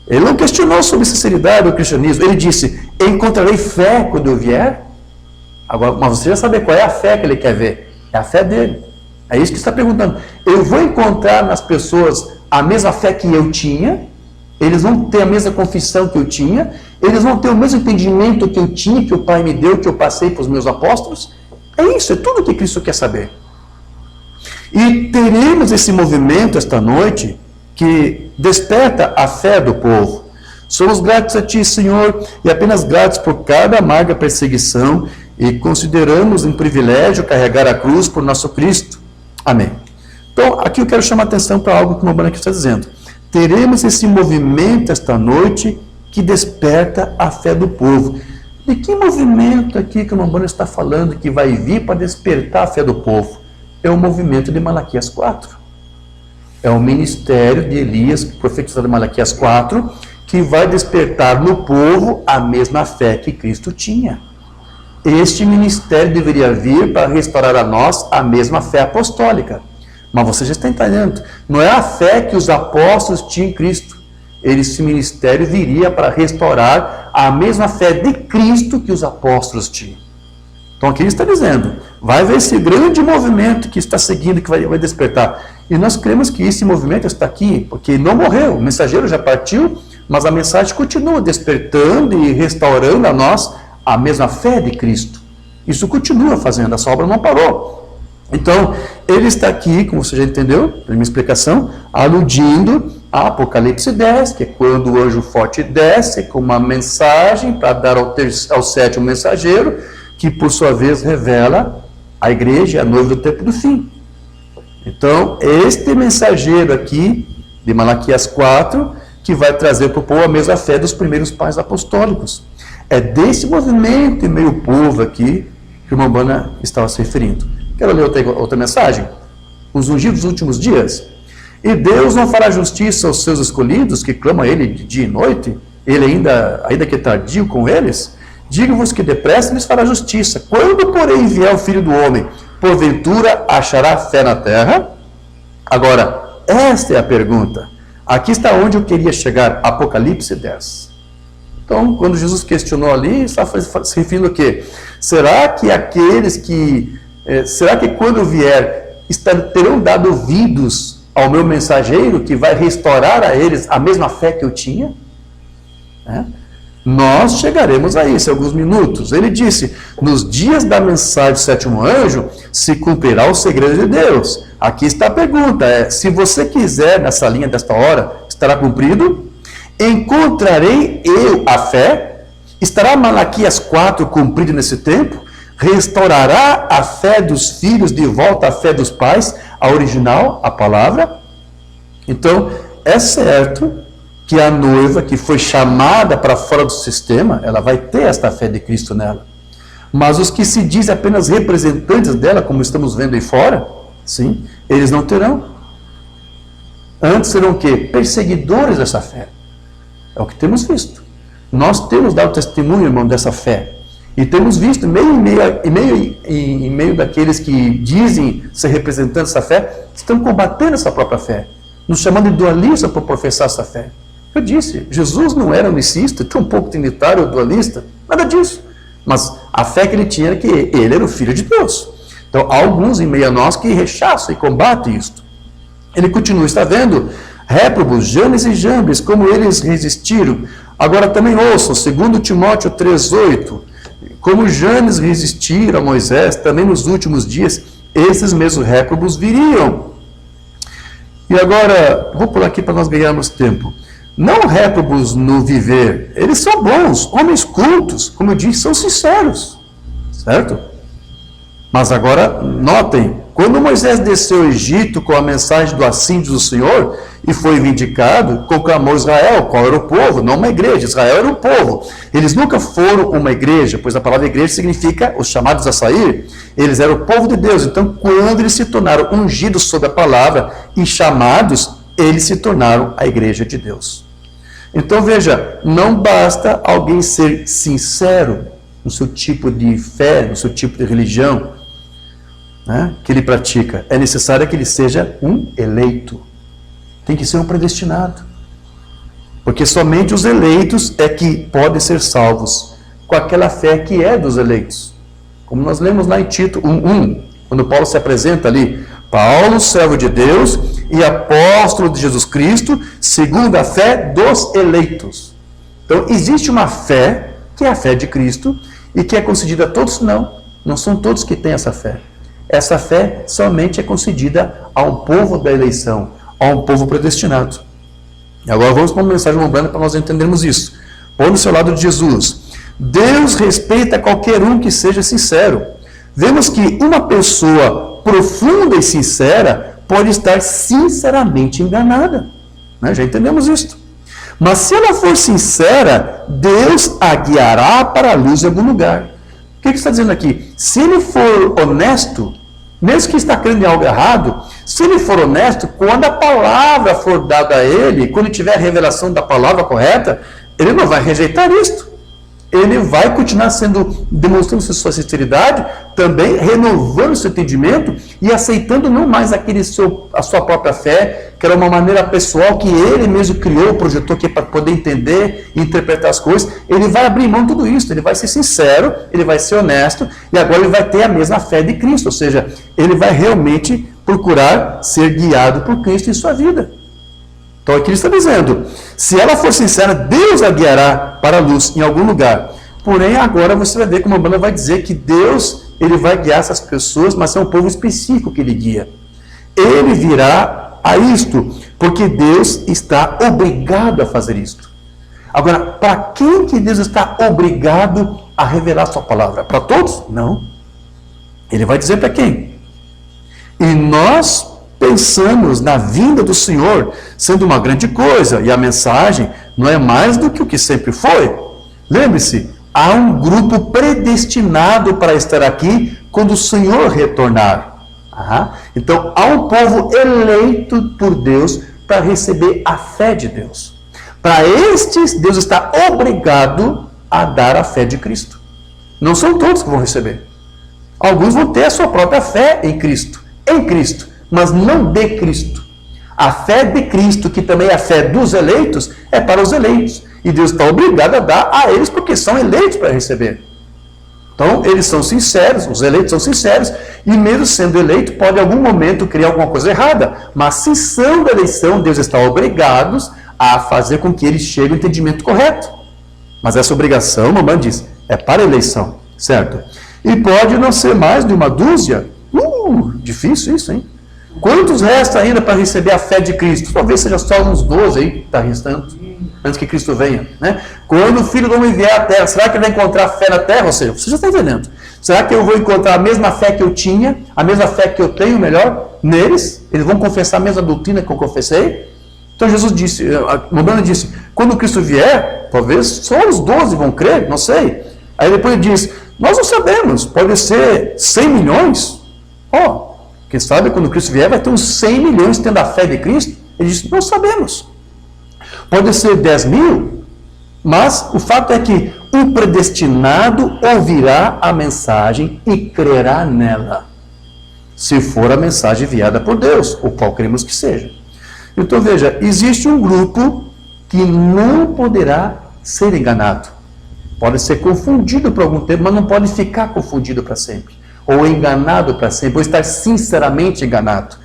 Ele não questionou sobre sinceridade ou cristianismo. Ele disse, encontrarei fé quando eu vier? Agora, mas você já sabe qual é a fé que ele quer ver. É a fé dele. É isso que está perguntando. Eu vou encontrar nas pessoas a mesma fé que eu tinha, eles vão ter a mesma confissão que eu tinha, eles vão ter o mesmo entendimento que eu tinha, que o Pai me deu, que eu passei para os meus apóstolos. É isso, é tudo o que Cristo quer saber. E teremos esse movimento esta noite que desperta a fé do povo. Somos gratos a Ti, Senhor, e apenas gratos por cada amarga perseguição, e consideramos um privilégio carregar a cruz por nosso Cristo. Amém. Então, aqui eu quero chamar a atenção para algo que o Umbanda está dizendo. Teremos esse movimento esta noite que desperta a fé do povo. De que movimento aqui que o Umbanda está falando que vai vir para despertar a fé do povo? É o movimento de Malaquias 4. É o ministério de Elias, profetizado em Malaquias 4, que vai despertar no povo a mesma fé que Cristo tinha. Este ministério deveria vir para restaurar a nós a mesma fé apostólica. Mas você já está entendendo. Não é a fé que os apóstolos tinham em Cristo. Esse ministério viria para restaurar a mesma fé de Cristo que os apóstolos tinham. Então aqui ele está dizendo, vai haver esse grande movimento que está seguindo, que vai despertar. E nós cremos que esse movimento está aqui, porque não morreu. O mensageiro já partiu, mas a mensagem continua despertando e restaurando a nós a mesma fé de Cristo. Isso continua fazendo, essa obra não parou. Então, ele está aqui, como você já entendeu, na minha explicação, aludindo a Apocalipse 10, que é quando o anjo forte desce com uma mensagem para dar ao sétimo mensageiro, que por sua vez revela a igreja, a noiva do tempo do fim. Então, este mensageiro aqui, de Malaquias 4, que vai trazer para o povo a mesma fé dos primeiros pais apostólicos. É desse movimento e meio povo aqui que o Umbanda estava se referindo. Quero ler outra mensagem. Os ungidos dos últimos dias. E Deus não fará justiça aos seus escolhidos, que clamam a Ele de dia e noite? Ele ainda que tardio com eles? Digo-vos que depressa lhes fará justiça. Quando, porém, vier o Filho do Homem, porventura achará fé na terra? Agora, esta é a pergunta. Aqui está onde eu queria chegar, Apocalipse 10. Então, quando Jesus questionou ali, está se referindo a quê? Será que quando eu vier, terão dado ouvidos ao meu mensageiro, que vai restaurar a eles a mesma fé que eu tinha? Nós chegaremos a isso em alguns minutos. Ele disse, nos dias da mensagem do sétimo anjo, se cumprirá o segredo de Deus. Aqui está a pergunta, se você quiser, nessa linha desta hora, estará cumprido? Encontrarei eu a fé? Estará Malaquias 4 cumprido nesse tempo? Restaurará a fé dos filhos de volta à fé dos pais, a original, a palavra? Então, é certo que a noiva que foi chamada para fora do sistema, ela vai ter esta fé de Cristo nela. Mas os que se dizem apenas representantes dela, como estamos vendo aí fora, sim, eles não terão. Antes serão o quê? Perseguidores dessa fé. É o que temos visto. Nós temos dado testemunho, irmão, dessa fé. E temos visto, em meio daqueles que dizem ser representantes dessa fé, estão combatendo essa própria fé, nos chamando de dualista por professar essa fé. Eu disse, Jesus não era unicista, tão pouco trinitário ou dualista, nada disso. Mas a fé que ele tinha era que ele era o Filho de Deus. Então, há alguns em meio a nós que rechaçam e combatem isto. Ele continua, está vendo? Réprobos, Janes e Jambres, como eles resistiram. Agora também ouçam, 2 Timóteo 3,8, como Janes resistiram a Moisés, também nos últimos dias, esses mesmos réprobos viriam. E agora, vou pular aqui para nós ganharmos tempo. Não réprobos no viver, eles são bons, homens cultos, como eu disse, são sinceros, certo? Mas agora, notem, quando Moisés desceu ao Egito com a mensagem do assídio do Senhor e foi vindicado, conclamou Israel, qual era o povo? Não uma igreja, Israel era um povo. Eles nunca foram uma igreja, pois a palavra igreja significa os chamados a sair. Eles eram o povo de Deus. Então, quando eles se tornaram ungidos sob a palavra e chamados, eles se tornaram a igreja de Deus. Então, veja, não basta alguém ser sincero no seu tipo de fé, no seu tipo de religião, que ele pratica. É necessário que ele seja um eleito. Tem que ser um predestinado. Porque somente os eleitos é que podem ser salvos com aquela fé que é dos eleitos. Como nós lemos lá em Tito 1:1, quando Paulo se apresenta ali, Paulo, servo de Deus e apóstolo de Jesus Cristo, segundo a fé dos eleitos. Então, existe uma fé, que é a fé de Cristo, e que é concedida a todos? Não são todos que têm essa fé. Essa fé somente é concedida a um povo da eleição, a um povo predestinado. E agora vamos para uma mensagem umbanda para nós entendermos isso. Põe no seu lado de Jesus. Deus respeita qualquer um que seja sincero. Vemos que uma pessoa profunda e sincera pode estar sinceramente enganada. Já entendemos isso. Mas se ela for sincera, Deus a guiará para a luz em algum lugar. O que está dizendo aqui? Se ele for honesto, mesmo que está crendo em algo errado, se ele for honesto, quando a palavra for dada a ele, quando tiver a revelação da palavra correta, ele não vai rejeitar isto. Ele vai continuar demonstrando sua sinceridade, também renovando seu entendimento e aceitando não mais a sua própria fé, que era uma maneira pessoal que ele mesmo criou, projetou aqui para poder entender e interpretar as coisas. Ele vai abrir mão de tudo isso, ele vai ser sincero, ele vai ser honesto e agora ele vai ter a mesma fé de Cristo, ou seja, ele vai realmente procurar ser guiado por Cristo em sua vida. Então aqui ele está dizendo, se ela for sincera, Deus a guiará para a luz em algum lugar. Porém, agora você vai ver como a Umbanda vai dizer que Deus ele vai guiar essas pessoas, mas é um povo específico que ele guia. Ele virá a isto, porque Deus está obrigado a fazer isto. Agora, para quem que Deus está obrigado a revelar a sua palavra? Para todos? Não. Ele vai dizer para quem? E nós pensamos na vinda do Senhor sendo uma grande coisa, e a mensagem não é mais do que o que sempre foi. Lembre-se, há um grupo predestinado para estar aqui quando o Senhor retornar. Então, há um povo eleito por Deus para receber a fé de Deus. Para estes, Deus está obrigado a dar a fé de Cristo. Não são todos que vão receber. Alguns vão ter a sua própria fé em Cristo, mas não de Cristo. A fé de Cristo, que também é a fé dos eleitos, é para os eleitos. E Deus está obrigado a dar a eles porque são eleitos para receber. Então, eles são sinceros, os eleitos são sinceros, e mesmo sendo eleito, pode em algum momento criar alguma coisa errada. Mas se são da eleição, Deus está obrigado a fazer com que eles cheguem ao entendimento correto. Mas essa obrigação, mamãe diz, é para a eleição, certo? E pode não ser mais de uma dúzia. Difícil isso, hein? Quantos restam ainda para receber a fé de Cristo? Talvez seja só uns 12 aí que está restando, antes que Cristo venha, né? Quando o Filho do Homem vier à Terra, será que ele vai encontrar fé na Terra? Ou seja, você já está entendendo. Será que eu vou encontrar a mesma fé que eu tinha, a mesma fé que eu tenho, melhor, neles? Eles vão confessar a mesma doutrina que eu confessei? Então Jesus disse, a Mamãe disse, quando Cristo vier, talvez só os 12 vão crer, não sei. Aí depois ele diz, nós não sabemos, pode ser 100 milhões. Quem sabe quando Cristo vier vai ter uns 100 milhões tendo a fé de Cristo. Ele disse, não sabemos. Pode ser 10 mil, mas o fato é que o predestinado ouvirá a mensagem e crerá nela, se for a mensagem enviada por Deus, o qual cremos que seja. Então veja, existe um grupo que não poderá ser enganado. Pode ser confundido por algum tempo, mas não pode ficar confundido para sempre. Ou enganado para sempre, ou estar sinceramente enganado.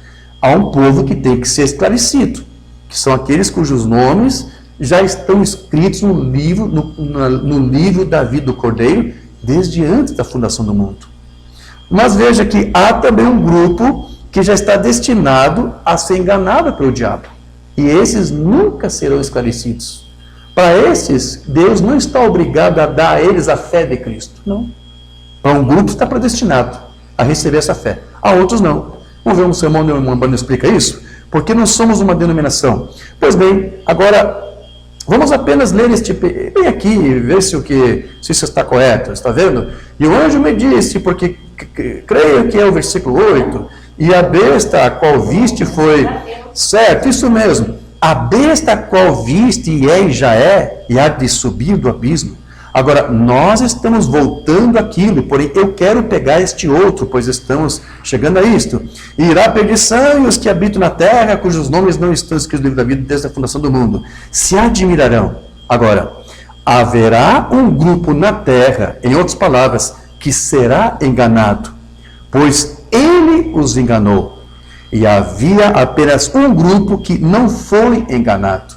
Há um povo que tem que ser esclarecido, que são aqueles cujos nomes já estão escritos no livro da vida do Cordeiro, desde antes da fundação do mundo. Mas veja que há também um grupo que já está destinado a ser enganado pelo diabo. E esses nunca serão esclarecidos. Para esses, Deus não está obrigado a dar a eles a fé de Cristo. Não. Para um grupo está predestinado a receber essa fé. A outros não. Vamos ver um sermão onde o irmão Bando explica isso? Porque não somos uma denominação. Pois bem, agora, vamos apenas ler este bem aqui e ver se isso está correto. Está vendo? E o anjo me disse, porque creio que é o versículo 8, e a besta a qual viste foi... Certo, isso mesmo. A besta a qual viste e já é, e há de subir do abismo. Agora, nós estamos voltando àquilo, porém eu quero pegar este outro, pois estamos chegando a isto. E irá a perdição e os que habitam na terra, cujos nomes não estão escritos no livro da vida desde a fundação do mundo, se admirarão. Agora, haverá um grupo na terra, em outras palavras, que será enganado, pois ele os enganou. E havia apenas um grupo que não foi enganado.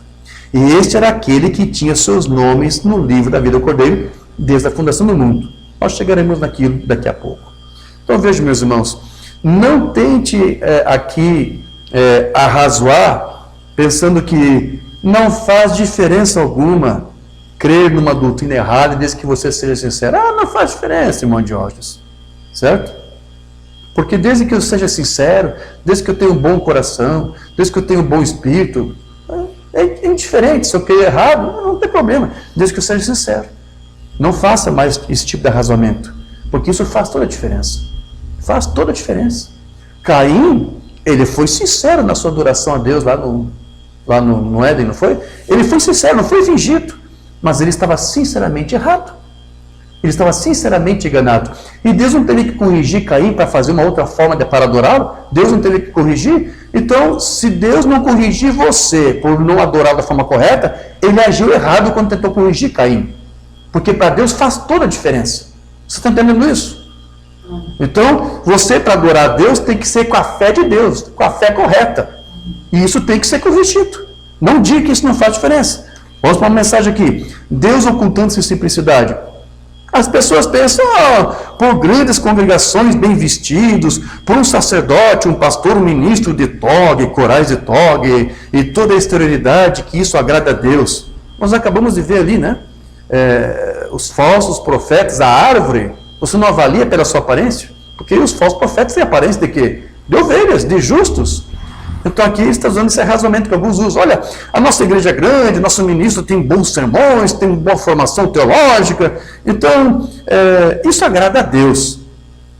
E este era aquele que tinha seus nomes no livro da vida do Cordeiro, desde a fundação do mundo. Nós chegaremos naquilo daqui a pouco. Então veja, meus irmãos, não tente aqui arrazoar, pensando que não faz diferença alguma crer numa doutrina errada, desde que você seja sincero. Não faz diferença, irmão Diógenes. Certo? Porque desde que eu seja sincero, desde que eu tenha um bom coração, desde que eu tenha um bom espírito, é indiferente. Se eu querer errado, não tem problema, desde que eu seja sincero. Não faça mais esse tipo de arrazoamento, porque isso faz toda a diferença. Faz toda a diferença. Caim, ele foi sincero na sua adoração a Deus lá no Éden, não foi? Ele foi sincero, não foi fingido, mas ele estava sinceramente errado. Ele estava sinceramente enganado. E Deus não teve que corrigir Caim para fazer uma outra forma para adorá-lo? Deus não teve que corrigir? Então, se Deus não corrigir você por não adorar da forma correta, ele agiu errado quando tentou corrigir Caim. Porque para Deus faz toda a diferença. Você está entendendo isso? Então, você para adorar a Deus tem que ser com a fé de Deus, com a fé correta. E isso tem que ser corrigido. Não diga que isso não faz diferença. Vamos para uma mensagem aqui. Deus ocultando-se em simplicidade. As pessoas pensam, por grandes congregações bem vestidos, por um sacerdote, um pastor, um ministro de toga, corais de toga, e toda a exterioridade, que isso agrada a Deus. Nós acabamos de ver ali, né? Os falsos profetas, a árvore, você não avalia pela sua aparência? Porque os falsos profetas têm aparência de quê? De ovelhas, de justos. Então aqui está usando esse razoamento que alguns usam. Olha, a nossa igreja é grande, nosso ministro tem bons sermões, tem boa formação teológica. Então, isso agrada a Deus.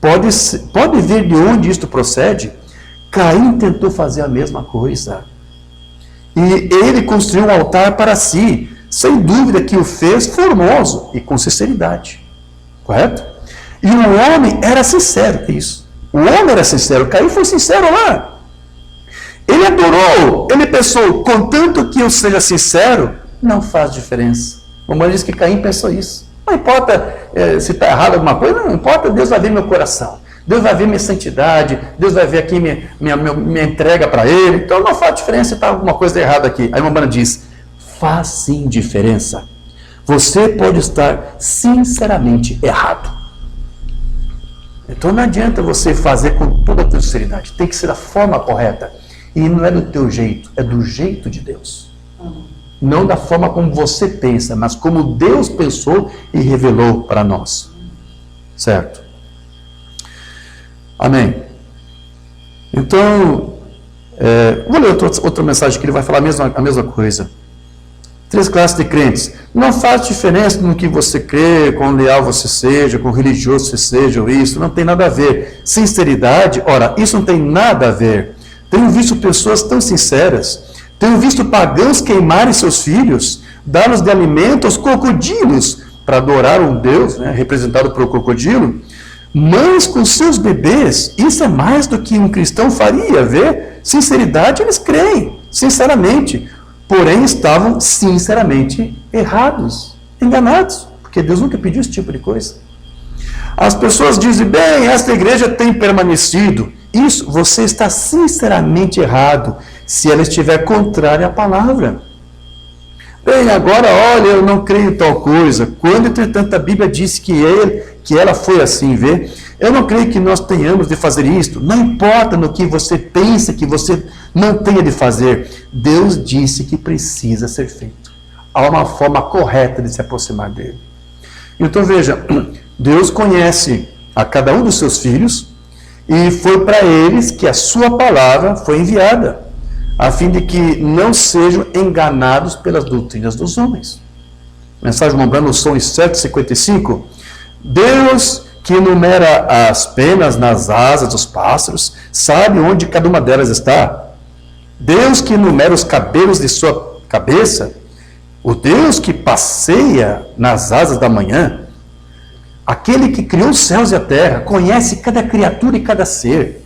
Pode ver de onde isto procede. Caim tentou fazer a mesma coisa. E ele construiu um altar para si. Sem dúvida que o fez formoso e com sinceridade. Correto? E o homem era sincero. Isso. O homem era sincero. Caim foi sincero lá. Ele adorou, ele pensou, contanto que eu seja sincero, não faz diferença. O Romano diz que Caim pensou isso. Não importa se está errado alguma coisa, não importa, Deus vai ver meu coração. Deus vai ver minha santidade, Deus vai ver aqui minha entrega para Ele. Então não faz diferença se está alguma coisa errada aqui. Aí o Romano diz, faz sim diferença. Você pode estar sinceramente errado. Então não adianta você fazer com toda a sinceridade. Tem que ser da forma correta. E não é do teu jeito, é do jeito de Deus. Não da forma como você pensa, mas como Deus pensou e revelou para nós. Certo? Amém. Então, vou ler outra mensagem que ele vai falar a mesma coisa. 3 classes de crentes. Não faz diferença no que você crê, quão leal você seja, quão religioso você seja, ou isso, não tem nada a ver. Sinceridade, ora, isso não tem nada a ver. Tenho visto pessoas tão sinceras, tenho visto pagãos queimarem seus filhos, dar-los de alimento aos crocodilos, para adorar um Deus, né, representado pelo crocodilo, mães com seus bebês. Isso é mais do que um cristão faria, vê? Sinceridade, eles creem, sinceramente, porém estavam sinceramente errados, enganados, porque Deus nunca pediu esse tipo de coisa. As pessoas dizem, bem, esta igreja tem permanecido. Isso, você está sinceramente errado, se ela estiver contrária à palavra. Bem, agora, olha, eu não creio em tal coisa. Quando, entretanto, a Bíblia disse que ela foi assim, vê? Eu não creio que nós tenhamos de fazer isto. Não importa no que você pensa que você não tenha de fazer. Deus disse que precisa ser feito. Há uma forma correta de se aproximar dele. Então, veja, Deus conhece a cada um dos seus filhos, e foi para eles que a sua palavra foi enviada, a fim de que não sejam enganados pelas doutrinas dos homens. Mensagem lembrando o som em 7,55. Deus, que enumera as penas nas asas dos pássaros, sabe onde cada uma delas está. Deus que enumera os cabelos de sua cabeça, o Deus que passeia nas asas da manhã, aquele que criou os céus e a terra, conhece cada criatura e cada ser.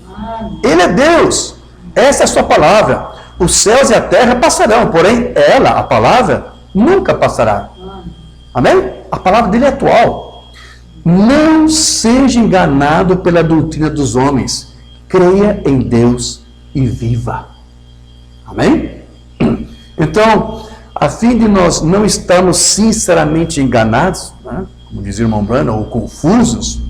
Ele é Deus. Essa é a sua palavra. Os céus e a terra passarão, porém ela, a palavra, nunca passará. Amém? A palavra dele é atual. Não seja enganado pela doutrina dos homens. Creia em Deus e viva. Amém? Então, a fim de nós não estarmos sinceramente enganados, né? Como dizia o irmão Branham, ou confusos,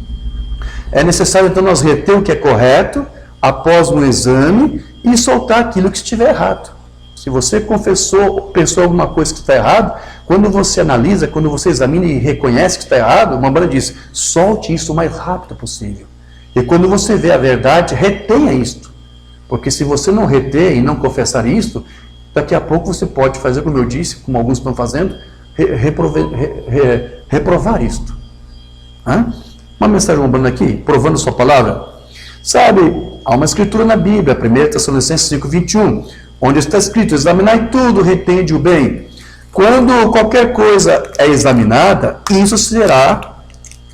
é necessário então nós reter o que é correto, após um exame, e soltar aquilo que estiver errado. Se você pensou alguma coisa que está errado, quando você analisa, quando você examina e reconhece que está errado, o irmão Branham diz, solte isso o mais rápido possível. E quando você vê a verdade, retenha isto. Porque se você não reter e não confessar isto, daqui a pouco você pode fazer, como eu disse, como alguns estão fazendo, reprovar isto. Uma mensagem lembrando aqui, provando sua palavra. Sabe, há uma escritura na Bíblia, 1 Tessalonicenses 5:21, onde está escrito, examinai tudo, retende o bem. Quando qualquer coisa é examinada, isso será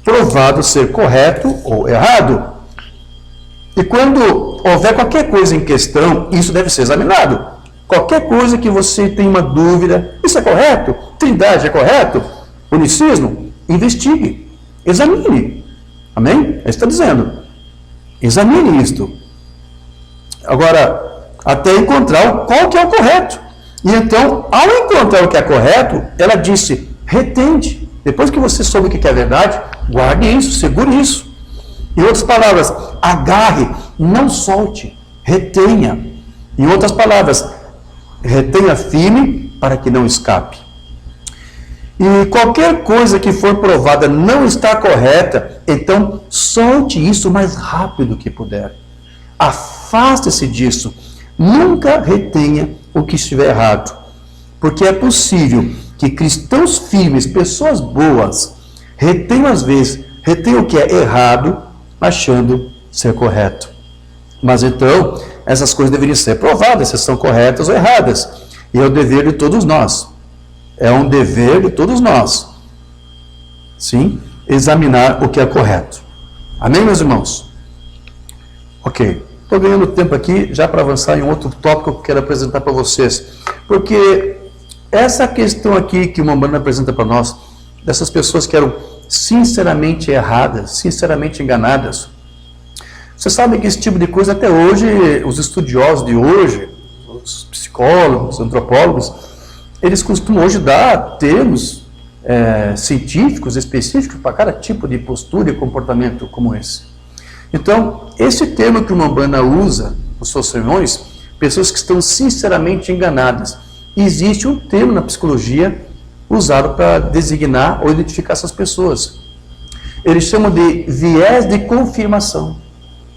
provado ser correto ou errado. E quando houver qualquer coisa em questão, isso deve ser examinado. Qualquer coisa que você tenha uma dúvida, isso é correto? Trindade é correto? Unicismo? Investigue, examine. Amém? Ele está dizendo. Examine isto. Agora, até encontrar qual que é o correto. E então, ao encontrar o que é correto, ela disse, retende. Depois que você soube o que é verdade, Guarde isso, segure isso. Em outras palavras, agarre, não solte, retenha. Em outras palavras, retenha firme para que não escape. E qualquer coisa que for provada não está correta, então solte isso o mais rápido que puder. Afaste-se disso. Nunca retenha o que estiver errado. Porque é possível que cristãos firmes, pessoas boas, retenham às vezes, retenham o que é errado, achando ser correto. Mas então, essas coisas deveriam ser provadas, se são corretas ou erradas. E é o dever de todos nós. É um dever de todos nós. Sim, examinar o que é correto. Amém, meus irmãos? Ok. Estou ganhando tempo aqui já para avançar em outro tópico que eu quero apresentar para vocês. Porque essa questão aqui que o Umbanda apresenta para nós, dessas pessoas que eram sinceramente erradas, sinceramente enganadas. Você sabe que esse tipo de coisa até hoje, os estudiosos de hoje, os psicólogos, antropólogos, eles costumam hoje dar termos científicos específicos para cada tipo de postura e comportamento como esse. Então, esse termo que o Umbanda usa nos seus sermões, pessoas que estão sinceramente enganadas, existe um termo na psicologia usado para designar ou identificar essas pessoas. Eles chamam de viés de confirmação.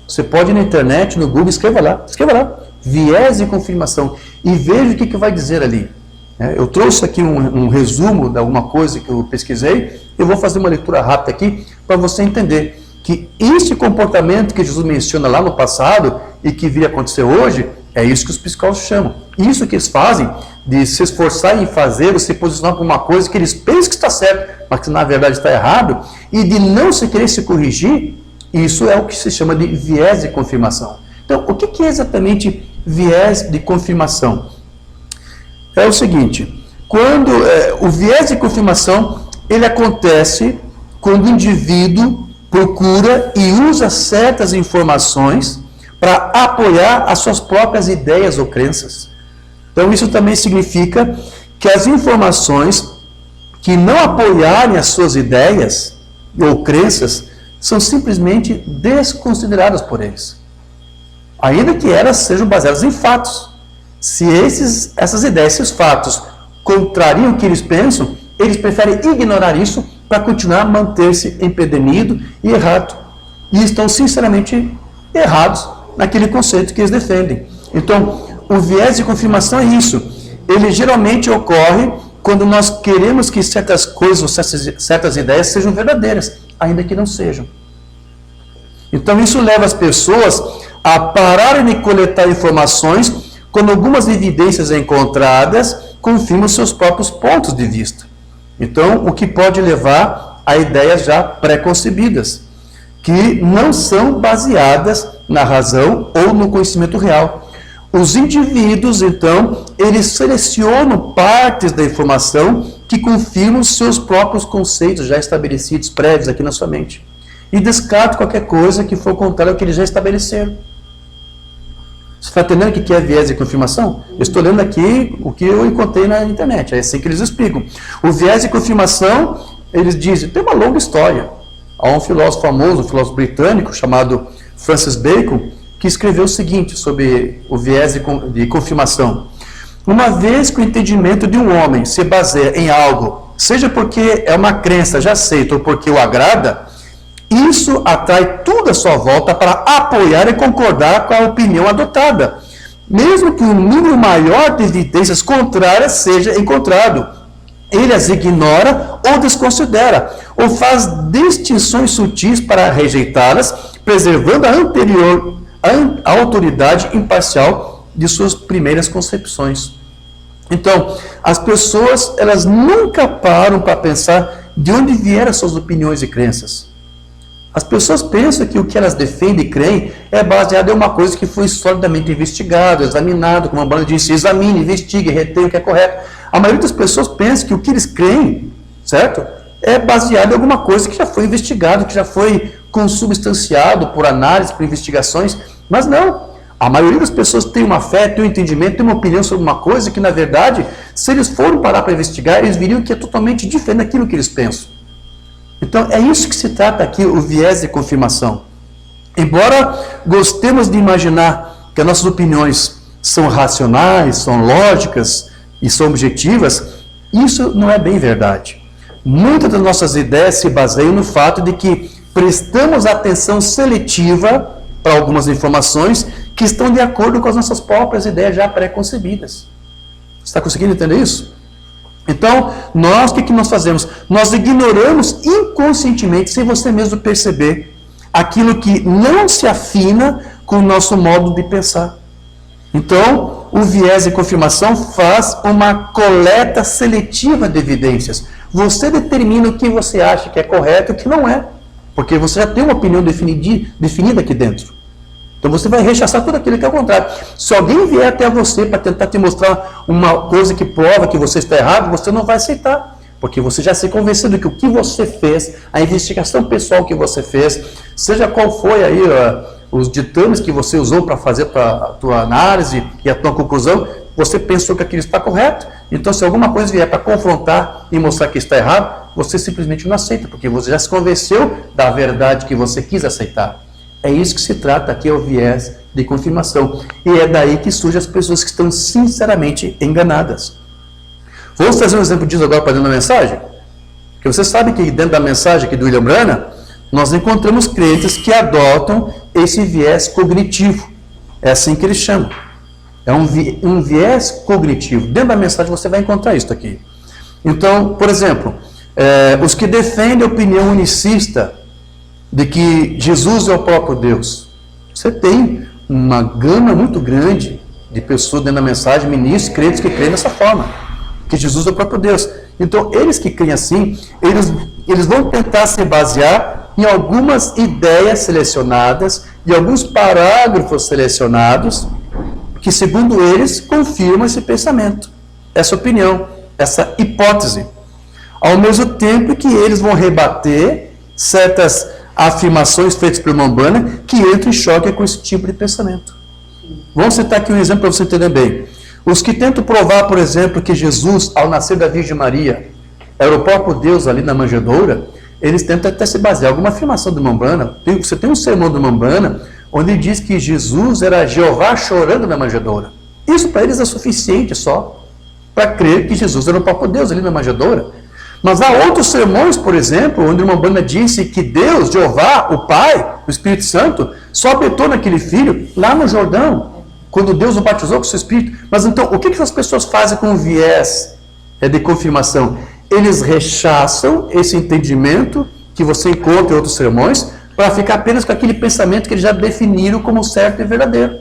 Você pode ir na internet, no Google, escreva lá, viés de confirmação, e veja o que vai dizer ali. Eu trouxe aqui um resumo de alguma coisa que eu pesquisei, eu vou fazer uma leitura rápida aqui, para você entender que esse comportamento que Jesus menciona lá no passado, e que viria acontecer hoje, é isso que os psicólogos chamam. Isso que eles fazem, de se esforçar em fazer, ou se posicionar por uma coisa que eles pensam que está certo, mas que na verdade está errado, e de não se querer se corrigir, isso é o que se chama de viés de confirmação. Então, o que é exatamente viés de confirmação? É o seguinte, quando o viés de confirmação, ele acontece quando o indivíduo procura e usa certas informações para apoiar as suas próprias ideias ou crenças. Então, isso também significa que as informações que não apoiarem as suas ideias ou crenças são simplesmente desconsideradas por eles. Ainda que elas sejam baseadas em fatos. Se essas ideias, esses fatos, contrariam o que eles pensam, eles preferem ignorar isso para continuar a manter-se empedernido e errado. E estão sinceramente errados naquele conceito que eles defendem. Então, o viés de confirmação é isso. Ele geralmente ocorre quando nós queremos que certas coisas ou certas ideias sejam verdadeiras, ainda que não sejam. Então, isso leva as pessoas a pararem de coletar informações quando algumas evidências encontradas confirmam seus próprios pontos de vista. Então, o que pode levar a ideias já pré-concebidas, que não são baseadas na razão ou no conhecimento real. Os indivíduos, então, eles selecionam partes da informação que confirmam seus próprios conceitos já estabelecidos, prévios aqui na sua mente. E descartam qualquer coisa que for contrária ao que eles já estabeleceram. Você está entendendo o que é viés de confirmação? Eu estou lendo aqui o que eu encontrei na internet, é assim que eles explicam. O viés de confirmação, eles dizem, tem uma longa história. Há um filósofo famoso, um filósofo britânico, chamado Francis Bacon, que escreveu o seguinte sobre o viés de confirmação. Uma vez que o entendimento de um homem se baseia em algo, seja porque é uma crença já aceita ou porque o agrada, isso atrai tudo à sua volta para apoiar e concordar com a opinião adotada, mesmo que um número maior de evidências contrárias seja encontrado. Ele as ignora ou desconsidera, ou faz distinções sutis para rejeitá-las, preservando a autoridade imparcial de suas primeiras concepções. Então, as pessoas, elas nunca param para pensar de onde vieram as suas opiniões e crenças. As pessoas pensam que o que elas defendem e creem é baseado em uma coisa que foi solidamente investigado, examinado, como a Umbanda disse, examine, investigue, retenha o que é correto. A maioria das pessoas pensa que o que eles creem, certo? É baseado em alguma coisa que já foi investigado, que já foi consubstanciado por análise, por investigações, mas não. A maioria das pessoas tem uma fé, tem um entendimento, tem uma opinião sobre uma coisa que, na verdade, se eles forem parar para investigar, eles viriam que é totalmente diferente daquilo que eles pensam. Então, é isso que se trata aqui, o viés de confirmação. Embora gostemos de imaginar que as nossas opiniões são racionais, são lógicas e são objetivas, isso não é bem verdade. Muitas das nossas ideias se baseiam no fato de que prestamos atenção seletiva para algumas informações que estão de acordo com as nossas próprias ideias já pré-concebidas. Você está conseguindo entender isso? Então, o que nós fazemos? Nós ignoramos inconscientemente, sem você mesmo perceber, aquilo que não se afina com o nosso modo de pensar. Então, o viés de confirmação faz uma coleta seletiva de evidências. Você determina o que você acha que é correto e o que não é. Porque você já tem uma opinião definida aqui dentro. Então você vai rechaçar tudo aquilo que é o contrário. Se alguém vier até você para tentar te mostrar uma coisa que prova que você está errado, você não vai aceitar. Porque você já se convenceu de que o que você fez, a investigação pessoal que você fez, seja qual foi aí os ditames que você usou para fazer a tua análise e a tua conclusão, você pensou que aquilo está correto. Então, se alguma coisa vier para confrontar e mostrar que está errado, você simplesmente não aceita, porque você já se convenceu da verdade que você quis aceitar. É isso que se trata aqui, é o viés de confirmação. E é daí que surgem as pessoas que estão sinceramente enganadas. Vamos trazer um exemplo disso agora para dentro da mensagem? Porque você sabe que dentro da mensagem aqui do William Branham, nós encontramos crentes que adotam esse viés cognitivo. É assim que eles chamam. É um viés cognitivo. Dentro da mensagem você vai encontrar isso aqui. Então, por exemplo, os que defendem a opinião unicista de que Jesus é o próprio Deus. Você tem uma gama muito grande de pessoas dentro da mensagem, ministros, crentes que creem dessa forma, que Jesus é o próprio Deus. Então, eles que creem assim, eles vão tentar se basear em algumas ideias selecionadas, e alguns parágrafos selecionados, que, segundo eles, confirmam esse pensamento, essa opinião, essa hipótese. Ao mesmo tempo que eles vão rebater certas afirmações feitas por irmão Branham que entram em choque com esse tipo de pensamento. Vamos citar aqui um exemplo para você entender bem. Os que tentam provar, por exemplo, que Jesus, ao nascer da Virgem Maria, era o próprio Deus ali na manjedoura, eles tentam até se basear em alguma afirmação do irmão Branham. Você tem um sermão do irmão Branham onde ele diz que Jesus era Jeová chorando na manjedoura. Isso para eles é suficiente só para crer que Jesus era o próprio Deus ali na manjedoura. Mas há outros sermões, por exemplo, onde uma banda disse que Deus, Jeová, o Pai, o Espírito Santo, só habitou naquele filho lá no Jordão, quando Deus o batizou com o seu Espírito. Mas então, o que essas pessoas fazem com o viés de confirmação? Eles rechaçam esse entendimento que você encontra em outros sermões para ficar apenas com aquele pensamento que eles já definiram como certo e verdadeiro.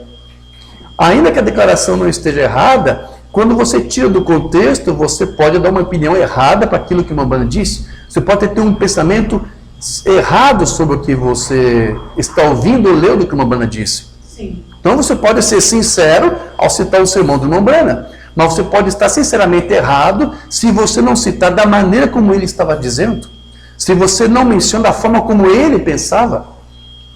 Ainda que a declaração não esteja errada, quando você tira do contexto, você pode dar uma opinião errada para aquilo que uma banda disse. Você pode ter um pensamento errado sobre o que você está ouvindo ou leu do que uma banda disse. Sim. Então você pode ser sincero ao citar o sermão do irmão Branham, mas você pode estar sinceramente errado se você não citar da maneira como ele estava dizendo, se você não menciona da forma como ele pensava.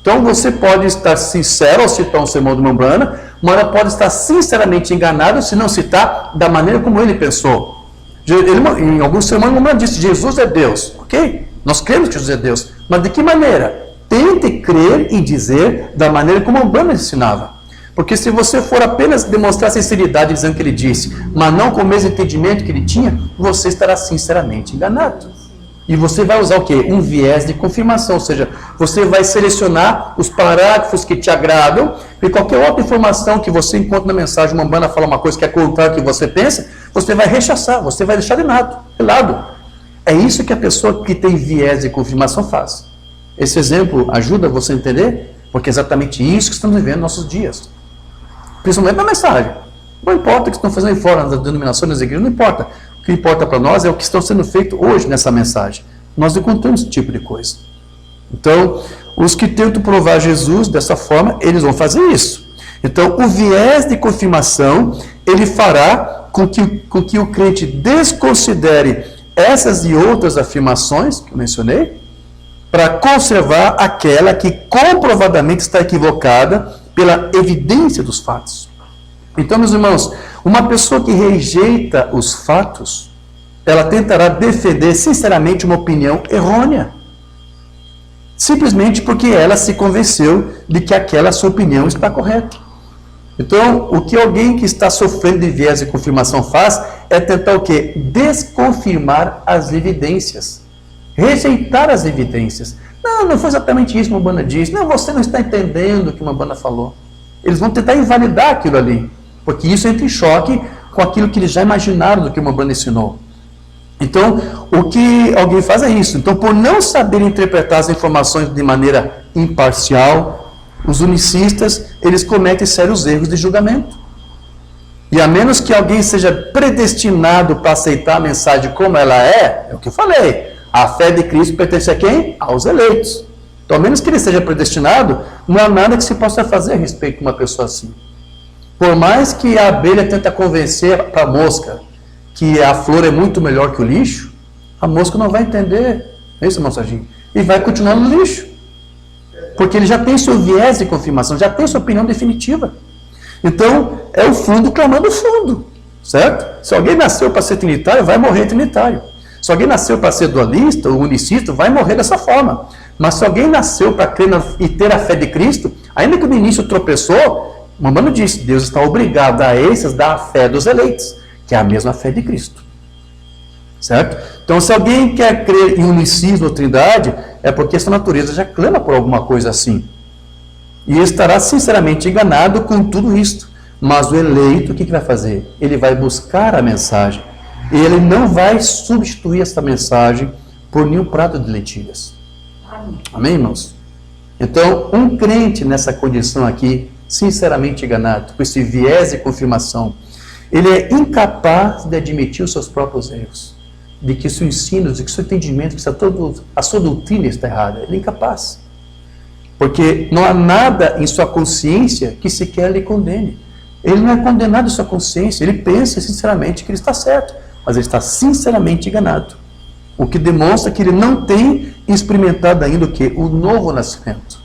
Então você pode estar sincero ao citar um sermão do irmão Branham, mas pode estar sinceramente enganado se não citar da maneira como ele pensou. Em alguns sermões o irmão Branham disse, Jesus é Deus. Ok? Nós cremos que Jesus é Deus. Mas de que maneira? Tente crer e dizer da maneira como o Branham ensinava. Porque se você for apenas demonstrar sinceridade dizendo o que ele disse, mas não com o mesmo entendimento que ele tinha, você estará sinceramente enganado. E você vai usar o quê? Um viés de confirmação, ou seja, você vai selecionar os parágrafos que te agradam e qualquer outra informação que você encontra na mensagem, uma banda fala uma coisa que é contrária ao que você pensa, você vai rechaçar, você vai deixar de lado. É isso que a pessoa que tem viés de confirmação faz. Esse exemplo ajuda você a entender? Porque é exatamente isso que estamos vivendo nos nossos dias. Principalmente na mensagem. Não importa o que estão fazendo fora das denominações, das igrejas, não importa. O que importa para nós é o que está sendo feito hoje nessa mensagem. Nós encontramos esse tipo de coisa. Então, os que tentam provar Jesus dessa forma, eles vão fazer isso. Então, o viés de confirmação, ele fará com que o crente desconsidere essas e outras afirmações que eu mencionei, para conservar aquela que comprovadamente está equivocada pela evidência dos fatos. Então, meus irmãos, uma pessoa que rejeita os fatos, ela tentará defender sinceramente uma opinião errônea. simplesmente porque ela se convenceu de que aquela sua opinião está correta. Então, o que alguém que está sofrendo de viés de confirmação faz é tentar o quê? Desconfirmar as evidências. Rejeitar as evidências. Não foi exatamente isso que uma banda disse. Não, você não está entendendo o que uma banda falou. Eles vão tentar invalidar aquilo ali, porque isso entra em choque com aquilo que eles já imaginaram do que uma banda ensinou. Então, o que alguém faz é isso. Então, por não saber interpretar as informações de maneira imparcial, os unicistas, eles cometem sérios erros de julgamento. E a menos que alguém seja predestinado para aceitar a mensagem como ela é o que eu falei, a fé de Cristo pertence a quem? Aos eleitos. Então, a menos que ele seja predestinado, não há nada que se possa fazer a respeito de uma pessoa assim. Por mais que a abelha tenta convencer para a mosca que a flor é muito melhor que o lixo, a mosca não vai entender esse mensagem e vai continuar no lixo. Porque ele já tem seu viés de confirmação, já tem sua opinião definitiva. Então, é o fundo clamando o fundo, certo? Se alguém nasceu para ser trinitário, vai morrer trinitário. Se alguém nasceu para ser dualista ou unicista, vai morrer dessa forma. Mas se alguém nasceu para crer e ter a fé de Cristo, ainda que no início tropeçou, Mamano disse, Deus está obrigado a esses dar a fé dos eleitos, que é a mesma fé de Cristo. Certo? Então, se alguém quer crer em unicismo ou trindade, é porque essa natureza já clama por alguma coisa assim. E estará sinceramente enganado com tudo isto. Mas o eleito, o que vai fazer? Ele vai buscar a mensagem. Ele não vai substituir essa mensagem por nenhum prato de lentilhas. Amém, irmãos? Então, um crente nessa condição aqui, sinceramente enganado, com esse viés de confirmação, ele é incapaz de admitir os seus próprios erros, de que seu ensino, de que seu entendimento, que a sua doutrina está errada. Ele é incapaz. Porque não há nada em sua consciência que sequer lhe condene. Ele não é condenado em sua consciência, ele pensa sinceramente que ele está certo, mas ele está sinceramente enganado. O que demonstra que ele não tem experimentado ainda o quê? O novo nascimento.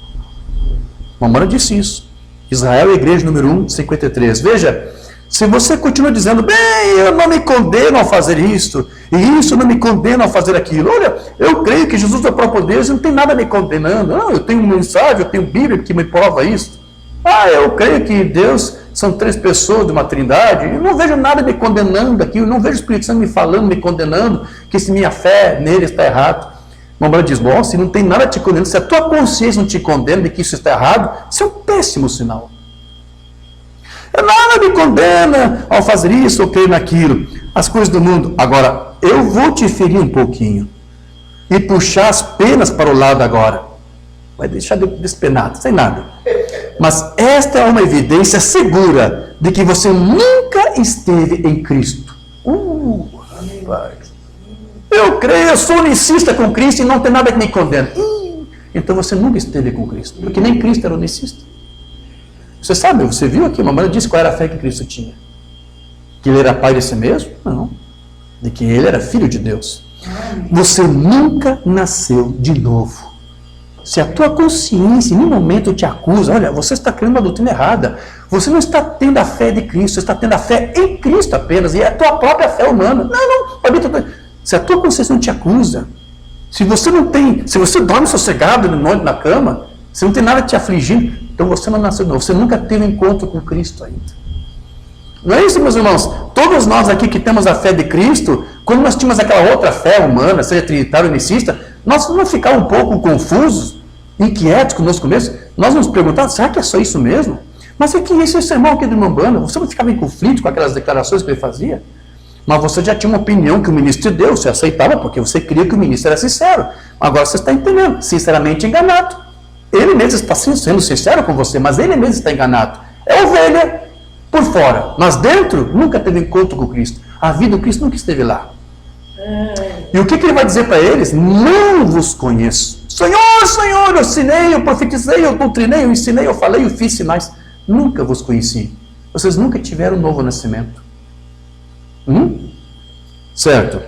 Mamãe disse isso. Israel, igreja número 1, 53. Veja, se você continua dizendo, bem, eu não me condeno a fazer isto, e isso não me condena a fazer aquilo. Olha, eu creio que Jesus é o próprio Deus, não tem nada me condenando. Não, eu tenho mensagem, eu tenho Bíblia que me prova isso. Eu creio que Deus são 3 pessoas de uma trindade, eu não vejo nada me condenando aqui, eu não vejo o Espírito Santo me falando, me condenando, que se minha fé nele está errado. Mamãe diz, bom, se não tem nada te condenando, se a tua consciência não te condena de que isso está errado, isso é um péssimo sinal. Nada me condena ao fazer isso ou crer naquilo. As coisas do mundo. Agora, eu vou te ferir um pouquinho e puxar as penas para o lado agora. Vai deixar despenado, sem nada. Mas esta é uma evidência segura de que você nunca esteve em Cristo. Eu creio, eu sou unicista com Cristo e não tem nada que me condene. Então você nunca esteve com Cristo, porque nem Cristo era unicista. Você sabe, você viu aqui, mamãe disse qual era a fé que Cristo tinha. Que ele era pai de si mesmo? Não. De que ele era filho de Deus. Você nunca nasceu de novo. Se a tua consciência em nenhum momento te acusa, olha, você está crendo uma doutrina errada. Você não está tendo a fé de Cristo, você está tendo a fé em Cristo apenas, e é a tua própria fé humana. Não. Se a tua consciência não te acusa, se você dorme sossegado na cama, se não tem nada te afligindo, então você não nasceu de novo, você nunca teve encontro com Cristo ainda. Não é isso, meus irmãos? Todos nós aqui que temos a fé de Cristo, quando nós tínhamos aquela outra fé humana, seja trinitária ou unicista, nós não ficávamos um pouco confusos, inquietos conosco mesmo, nós nos perguntávamos, será que é só isso mesmo? Mas é que esse sermão aqui do irmão Banda, você não ficava em conflito com aquelas declarações que ele fazia? Mas você já tinha uma opinião que o ministro deu, você aceitava porque você queria que o ministro era sincero. Agora você está entendendo, sinceramente enganado. Ele mesmo está sendo sincero com você, mas ele mesmo está enganado. É ovelha por fora, mas dentro nunca teve encontro com Cristo. A vida do Cristo nunca esteve lá. E o que ele vai dizer para eles? Não vos conheço. Senhor, eu ensinei, eu profetizei, eu doutrinei, eu ensinei, eu falei, eu fiz sinais. Nunca vos conheci. Vocês nunca tiveram um novo nascimento. Certo?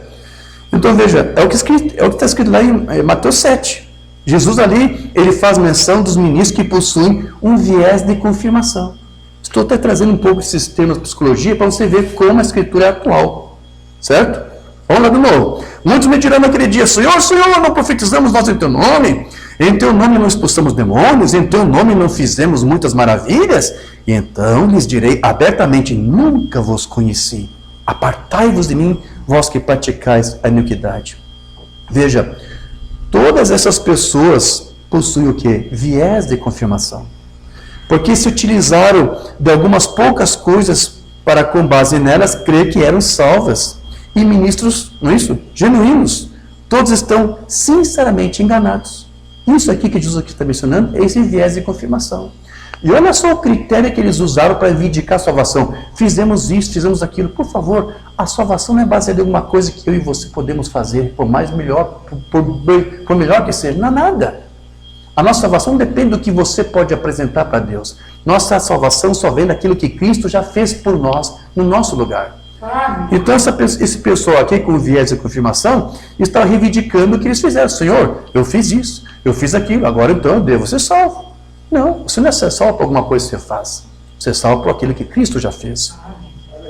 Então veja, é o que está escrito lá em Mateus 7. Jesus ali, ele faz menção dos ministros que possuem um viés de confirmação. Estou até trazendo um pouco esses termos de psicologia para você ver como a escritura é atual. Certo? Vamos lá de novo. Muitos me dirão naquele dia, Senhor, não profetizamos nós em teu nome? Em teu nome não expulsamos demônios, em teu nome não fizemos muitas maravilhas. E então lhes direi abertamente, nunca vos conheci. Apartai-vos de mim, vós que praticais a iniquidade. Veja, todas essas pessoas possuem o quê? Viés de confirmação. Porque se utilizaram de algumas poucas coisas para, com base nelas, crer que eram salvas. E ministros, não é isso? Genuínos. Todos estão sinceramente enganados. Isso aqui que Jesus aqui está mencionando é esse viés de confirmação. E olha só o critério que eles usaram para vindicar a salvação. Fizemos isso, fizemos aquilo. Por favor, a salvação não é baseada em alguma coisa que eu e você podemos fazer, por mais melhor, por melhor que seja. Não é nada. A nossa salvação depende do que você pode apresentar para Deus. Nossa salvação só vem daquilo que Cristo já fez por nós, no nosso lugar. Então esse pessoal aqui com viés de confirmação está reivindicando o que eles fizeram. Senhor, eu fiz isso, eu fiz aquilo, agora então eu devo ser salvo. Não, você não é salvo por alguma coisa que você faz. Você é salvo por aquilo que Cristo já fez.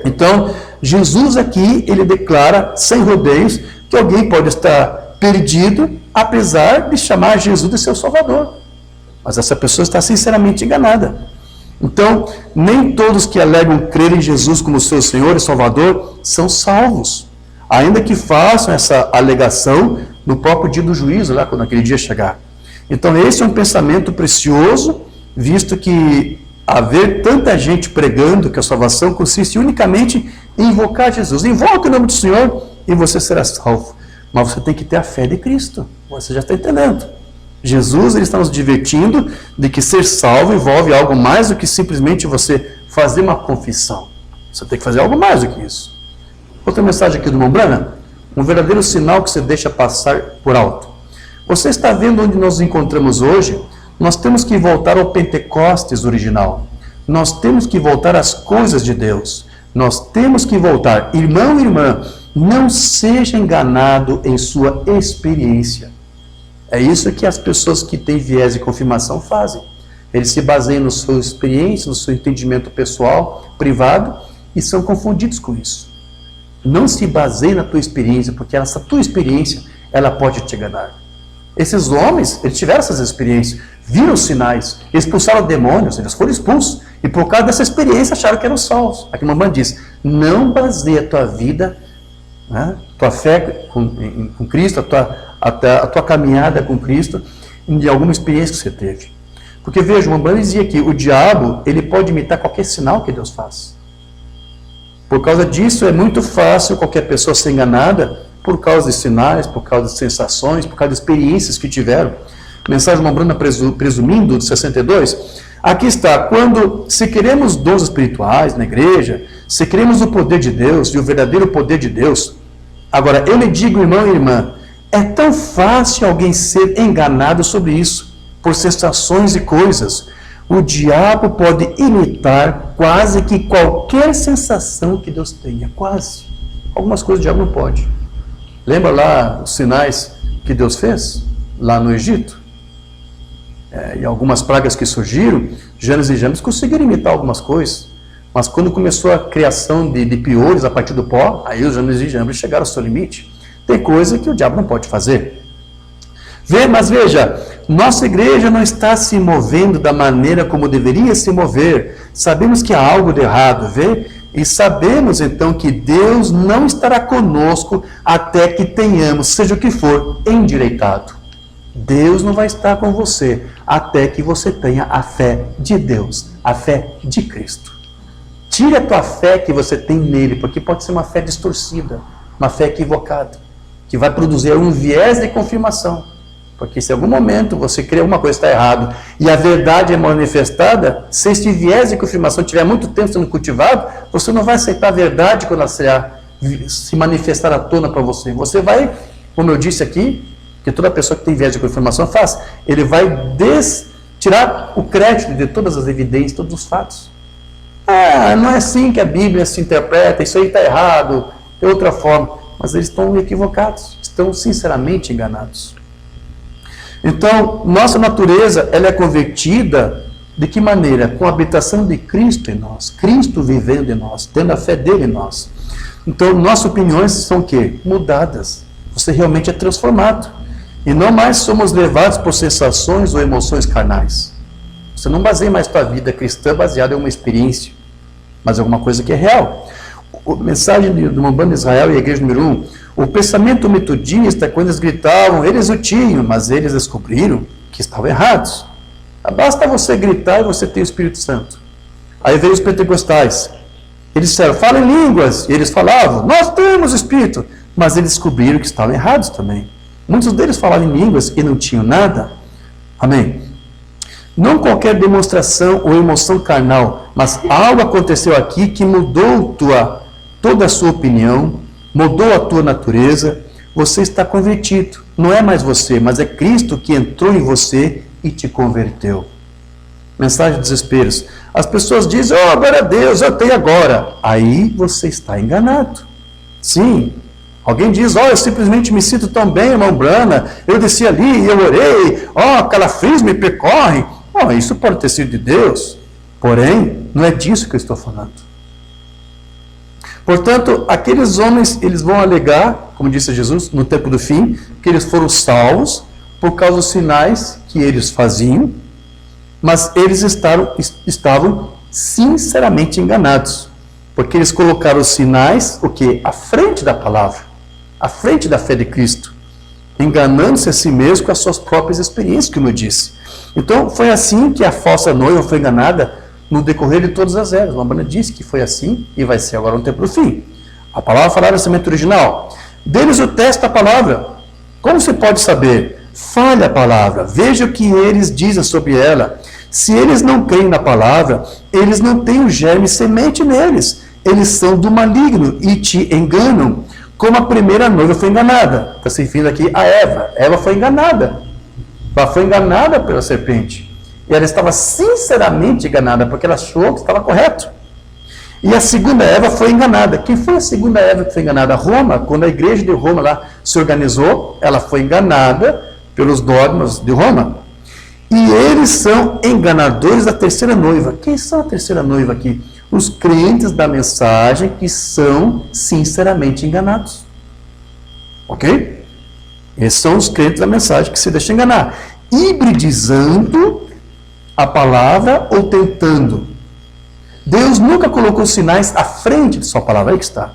Então, Jesus aqui, ele declara, sem rodeios, que alguém pode estar perdido, apesar de chamar Jesus de seu Salvador. Mas essa pessoa está sinceramente enganada. Então, nem todos que alegam crer em Jesus como seu Senhor e Salvador são salvos. Ainda que façam essa alegação no próprio dia do juízo, lá quando aquele dia chegar. Então, esse é um pensamento precioso, visto que haver tanta gente pregando que a salvação consiste unicamente em invocar Jesus. Invoque o nome do Senhor e você será salvo. Mas você tem que ter a fé de Cristo. Você já está entendendo. Jesus, ele está nos divertindo de que ser salvo envolve algo mais do que simplesmente você fazer uma confissão. Você tem que fazer algo mais do que isso. Outra mensagem aqui do irmão Branham, um verdadeiro sinal que você deixa passar por alto. Você está vendo onde nós nos encontramos hoje? Nós temos que voltar ao Pentecostes original. Nós temos que voltar às coisas de Deus. Nós temos que voltar. Irmão e irmã, não seja enganado em sua experiência. É isso que as pessoas que têm viés de confirmação fazem. Eles se baseiam na sua experiência, no seu entendimento pessoal, privado, e são confundidos com isso. Não se baseie na tua experiência, porque essa tua experiência, ela pode te enganar. Esses homens, eles tiveram essas experiências, viram os sinais, expulsaram demônios, eles foram expulsos, e por causa dessa experiência acharam que eram salvos. Aqui a mamãe diz, não baseie a tua vida, né, tua fé com Cristo, a tua caminhada com Cristo, em alguma experiência que você teve. Porque veja, o Mambrano dizia que o diabo, ele pode imitar qualquer sinal que Deus faz. Por causa disso, é muito fácil qualquer pessoa ser enganada por causa de sinais, por causa de sensações, por causa de experiências que tiveram. Mensagem Mambrana presumindo, de 62. Aqui está, se queremos dons espirituais na igreja, se queremos o poder de Deus e o verdadeiro poder de Deus. Agora, eu lhe digo, irmão e irmã, é tão fácil alguém ser enganado sobre isso, por sensações e coisas. O diabo pode imitar quase que qualquer sensação que Deus tenha, quase. Algumas coisas o diabo não pode. Lembra lá os sinais que Deus fez, lá no Egito? E algumas pragas que surgiram, Janes e Jambres conseguiram imitar algumas coisas. Mas quando começou a criação de piolhos a partir do pó, aí os Janes e Jambres chegaram ao seu limite. Tem coisa que o diabo não pode fazer. Mas veja, nossa igreja não está se movendo da maneira como deveria se mover. Sabemos que há algo de errado, e sabemos então que Deus não estará conosco até que tenhamos, seja o que for, endireitado. Deus não vai estar com você até que você tenha a fé de Deus, a fé de Cristo. Tire a tua fé que você tem nele, porque pode ser uma fé distorcida, uma fé equivocada, que vai produzir um viés de confirmação. Porque se em algum momento você crê alguma coisa está errado e a verdade é manifestada, se este viés de confirmação tiver muito tempo sendo cultivado, você não vai aceitar a verdade quando ela se manifestar à tona para você. Você vai, como eu disse aqui, que toda pessoa que tem viés de confirmação faz, ele vai tirar o crédito de todas as evidências, todos os fatos. Não é assim que a Bíblia se interpreta, isso aí está errado, de outra forma. Mas eles estão equivocados, estão sinceramente enganados. Então, nossa natureza, ela é convertida de que maneira? Com a habitação de Cristo em nós, Cristo vivendo em nós, tendo a fé dele em nós. Então, nossas opiniões são o quê? Mudadas. Você realmente é transformado. E não mais somos levados por sensações ou emoções carnais. Você não baseia mais sua vida cristã baseada em uma experiência, mas em alguma coisa que é real. A mensagem do Mambanda Israel e a igreja número 1, o pensamento metodista, quando eles gritavam, eles o tinham, mas eles descobriram que estavam errados. Basta você gritar e você tem o Espírito Santo. Aí veio os pentecostais. Eles disseram, fala em línguas. E eles falavam, nós temos o Espírito. Mas eles descobriram que estavam errados também. Muitos deles falavam em línguas e não tinham nada. Amém? Não qualquer demonstração ou emoção carnal, mas algo aconteceu aqui que mudou toda a sua opinião, mudou a tua natureza. Você está convertido. Não é mais você, mas é Cristo que entrou em você e te converteu. Mensagem de desesperos. As pessoas dizem, oh, glória a Deus, eu tenho agora. Aí você está enganado. Sim. Alguém diz, oh, eu simplesmente me sinto tão bem, irmão Brana, eu desci ali e eu orei, oh, calafrios me percorrem. Oh, isso pode ter sido de Deus. Porém, não é disso que eu estou falando. Portanto, aqueles homens, eles vão alegar, como disse Jesus, no tempo do fim, que eles foram salvos por causa dos sinais que eles faziam, mas eles estavam sinceramente enganados, porque eles colocaram os sinais, o quê? À frente da palavra, à frente da fé de Cristo, enganando-se a si mesmo com as suas próprias experiências, como eu disse. Então, foi assim que a falsa noiva foi enganada no decorrer de todas as eras. O Mambanda disse que foi assim e vai ser agora no tempo do fim. A palavra falada no Testamento original. Deles o teste da palavra. Como você pode saber? Fale a palavra, veja o que eles dizem sobre ela. Se eles não creem na palavra, eles não têm o germe semente neles. Eles são do maligno e te enganam, como a primeira noiva foi enganada. Está se referindo aqui a Eva. Eva foi enganada. Ela foi enganada pela serpente. E ela estava sinceramente enganada, porque ela achou que estava correto. E a segunda Eva foi enganada. Quem foi a segunda Eva que foi enganada? Roma. Quando a igreja de Roma lá se organizou, ela foi enganada pelos dogmas de Roma. E eles são enganadores da terceira noiva. Quem são a terceira noiva aqui? Os crentes da mensagem que são sinceramente enganados. Ok? Esses são os crentes da mensagem que se deixam enganar. Hibridizando a palavra ou tentando. Deus nunca colocou sinais à frente de sua palavra. Aí que está.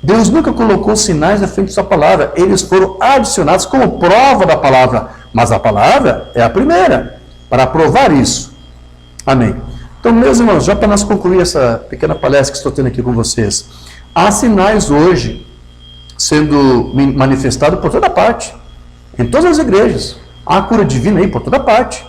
Deus nunca colocou sinais à frente de sua palavra. Eles foram adicionados como prova da palavra. Mas a palavra é a primeira, para provar isso. Amém. Então, meus irmãos, já para nós concluir essa pequena palestra que estou tendo aqui com vocês, há sinais hoje sendo manifestados por toda parte, em todas as igrejas. Há cura divina aí por toda parte.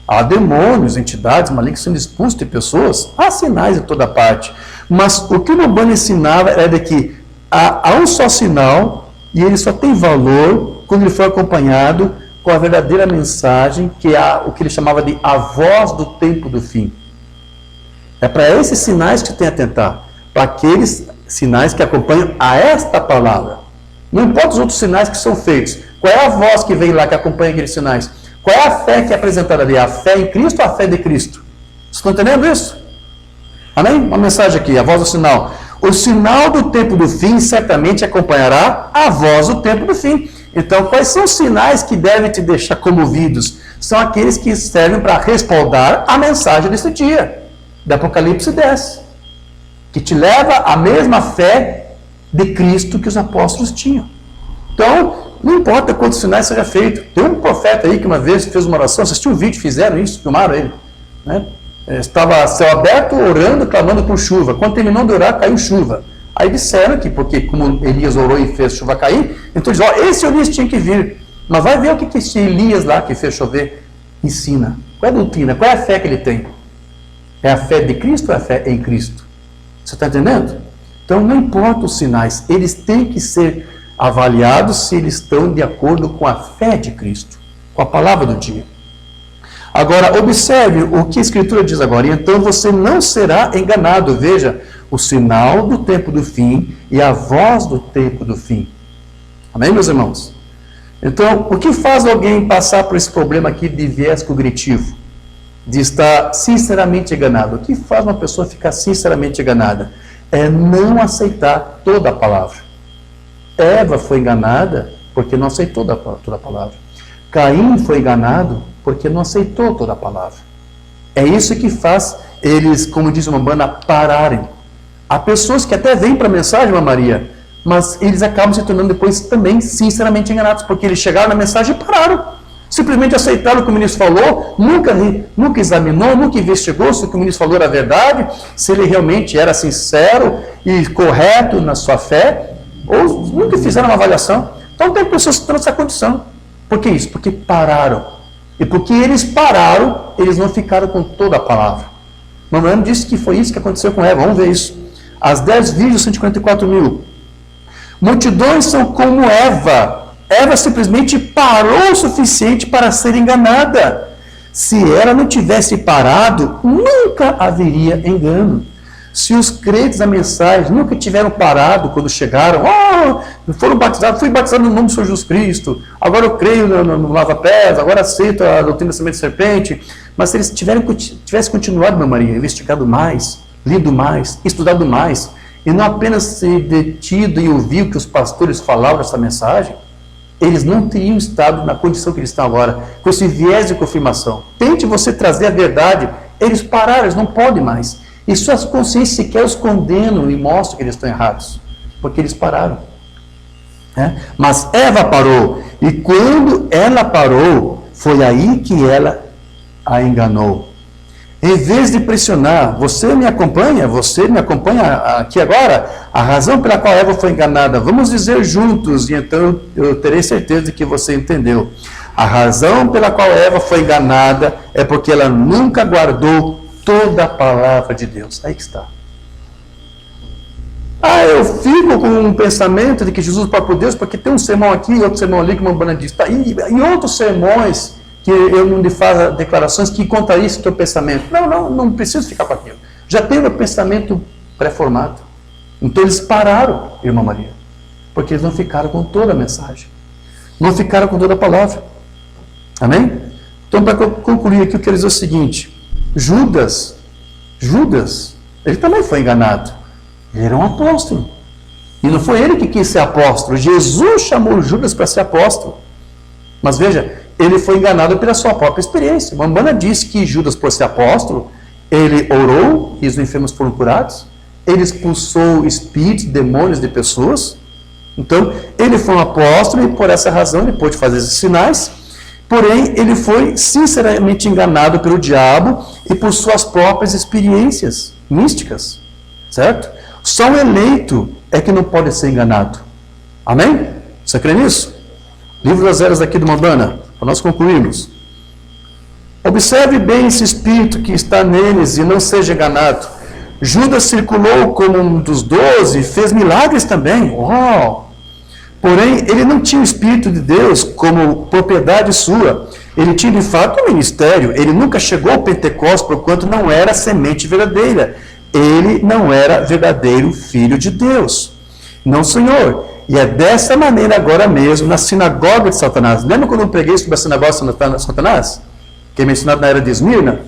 Há demônios, entidades malignas sendo expulsos de pessoas. Há sinais em toda parte. Mas o que o Mambanda ensinava era de que há um só sinal e ele só tem valor quando ele for acompanhado com a verdadeira mensagem, que é o que ele chamava de a voz do tempo do fim. É para esses sinais que você tem a atentar, para aqueles sinais que acompanham a esta palavra. Não importa os outros sinais que são feitos. Qual é a voz que vem lá que acompanha aqueles sinais? Qual é a fé que é apresentada ali? A fé em Cristo ou a fé de Cristo? Vocês estão entendendo isso? Amém? Uma mensagem aqui, a voz do sinal. O sinal do tempo do fim certamente acompanhará a voz do tempo do fim. Então, quais são os sinais que devem te deixar comovidos? São aqueles que servem para respaldar a mensagem desse dia, do Apocalipse 10, que te leva à mesma fé de Cristo que os apóstolos tinham. Então, não importa quantos sinais seja feito. Tem um profeta aí que uma vez fez uma oração, assistiu um vídeo, fizeram isso, filmaram ele, né? Estava céu aberto, orando, clamando por chuva. Quando terminou de orar, caiu chuva. Aí disseram que, porque como Elias orou e fez chuva cair, então diz, esse Elias tinha que vir. Mas vai ver o que esse Elias lá que fez chover ensina. Qual é a doutrina? Qual é a fé que ele tem? É a fé de Cristo ou é a fé em Cristo? Você está entendendo? Então não importa os sinais, eles têm que ser avaliados se eles estão de acordo com a fé de Cristo, com a palavra do dia. Agora, observe o que a Escritura diz agora. E então você não será enganado. Veja, o sinal do tempo do fim e a voz do tempo do fim. Amém, meus irmãos? Então, o que faz alguém passar por esse problema aqui de viés cognitivo? De estar sinceramente enganado. O que faz uma pessoa ficar sinceramente enganada? É não aceitar toda a palavra. Eva foi enganada porque não aceitou toda a palavra. Caim foi enganado porque não aceitou toda a palavra. É isso que faz eles, como diz uma banda, pararem. Há pessoas que até vêm para a mensagem, irmã Maria, mas eles acabam se tornando depois também sinceramente enganados, porque eles chegaram na mensagem e pararam. Simplesmente aceitaram o que o ministro falou, nunca examinou, nunca investigou se o que o ministro falou era verdade, se ele realmente era sincero e correto na sua fé, ou nunca fizeram uma avaliação. Então tem pessoas que estão nessa condição. Por que isso? Porque pararam. E porque eles pararam, eles não ficaram com toda a palavra. Mamãe disse que foi isso que aconteceu com Eva. Vamos ver isso. As 10 virgens, 144 mil. Multidões são como Eva. Eva simplesmente parou o suficiente para ser enganada. Se ela não tivesse parado, nunca haveria engano. Se os crentes da mensagem nunca tiveram parado quando chegaram, foram batizados, fui batizado no nome do Senhor Jesus Cristo, agora eu creio no lava-pés, agora aceito a doutrina da semente de serpente, mas se eles tivessem continuado, minha Maria, investigado mais, lido mais, estudado mais, e não apenas se detido e ouvir o que os pastores falavam dessa mensagem, eles não teriam estado na condição que eles estão agora, com esse viés de confirmação. Tente você trazer a verdade, eles pararam, eles não podem mais. E suas consciências sequer os condenam e mostram que eles estão errados, porque eles pararam. Mas Eva parou, e quando ela parou, foi aí que ela a enganou. Em vez de pressionar, você me acompanha aqui agora, a razão pela qual Eva foi enganada, vamos dizer juntos, e então eu terei certeza de que você entendeu. A razão pela qual Eva foi enganada é porque ela nunca guardou toda a palavra de Deus. Aí que está. Eu fico com um pensamento de que Jesus é o próprio Deus, porque tem um sermão aqui, outro sermão ali, que uma banda diz. E outros sermões que eu não lhe faço declarações que contrariam esse teu pensamento. Não preciso ficar com aquilo. Já tenho meu pensamento pré-formado. Então eles pararam, irmã Maria, porque eles não ficaram com toda a mensagem. Não ficaram com toda a palavra. Amém? Então, para concluir aqui, eu quero dizer o seguinte. Judas, ele também foi enganado. Ele era um apóstolo. E não foi ele que quis ser apóstolo. Jesus chamou Judas para ser apóstolo. Mas veja, ele foi enganado pela sua própria experiência. Mambana disse que Judas, por ser apóstolo, ele orou e os enfermos foram curados. Ele expulsou espíritos, demônios de pessoas. Então, ele foi um apóstolo e por essa razão ele pôde fazer esses sinais. Porém, ele foi sinceramente enganado pelo diabo e por suas próprias experiências místicas, certo? Só o eleito é que não pode ser enganado. Amém? Você crê nisso? Livro das Eras aqui do Mambana, para nós concluirmos. Observe bem esse espírito que está neles e não seja enganado. Judas circulou como um dos 12 e fez milagres também. Porém, ele não tinha o Espírito de Deus como propriedade sua. Ele tinha, de fato, um ministério. Ele nunca chegou ao Pentecostes, porquanto não era semente verdadeira. Ele não era verdadeiro filho de Deus. Não, Senhor. E é dessa maneira agora mesmo, na sinagoga de Satanás. Lembra quando eu preguei sobre a sinagoga de Satanás? Que é mencionado na era de Esmirna?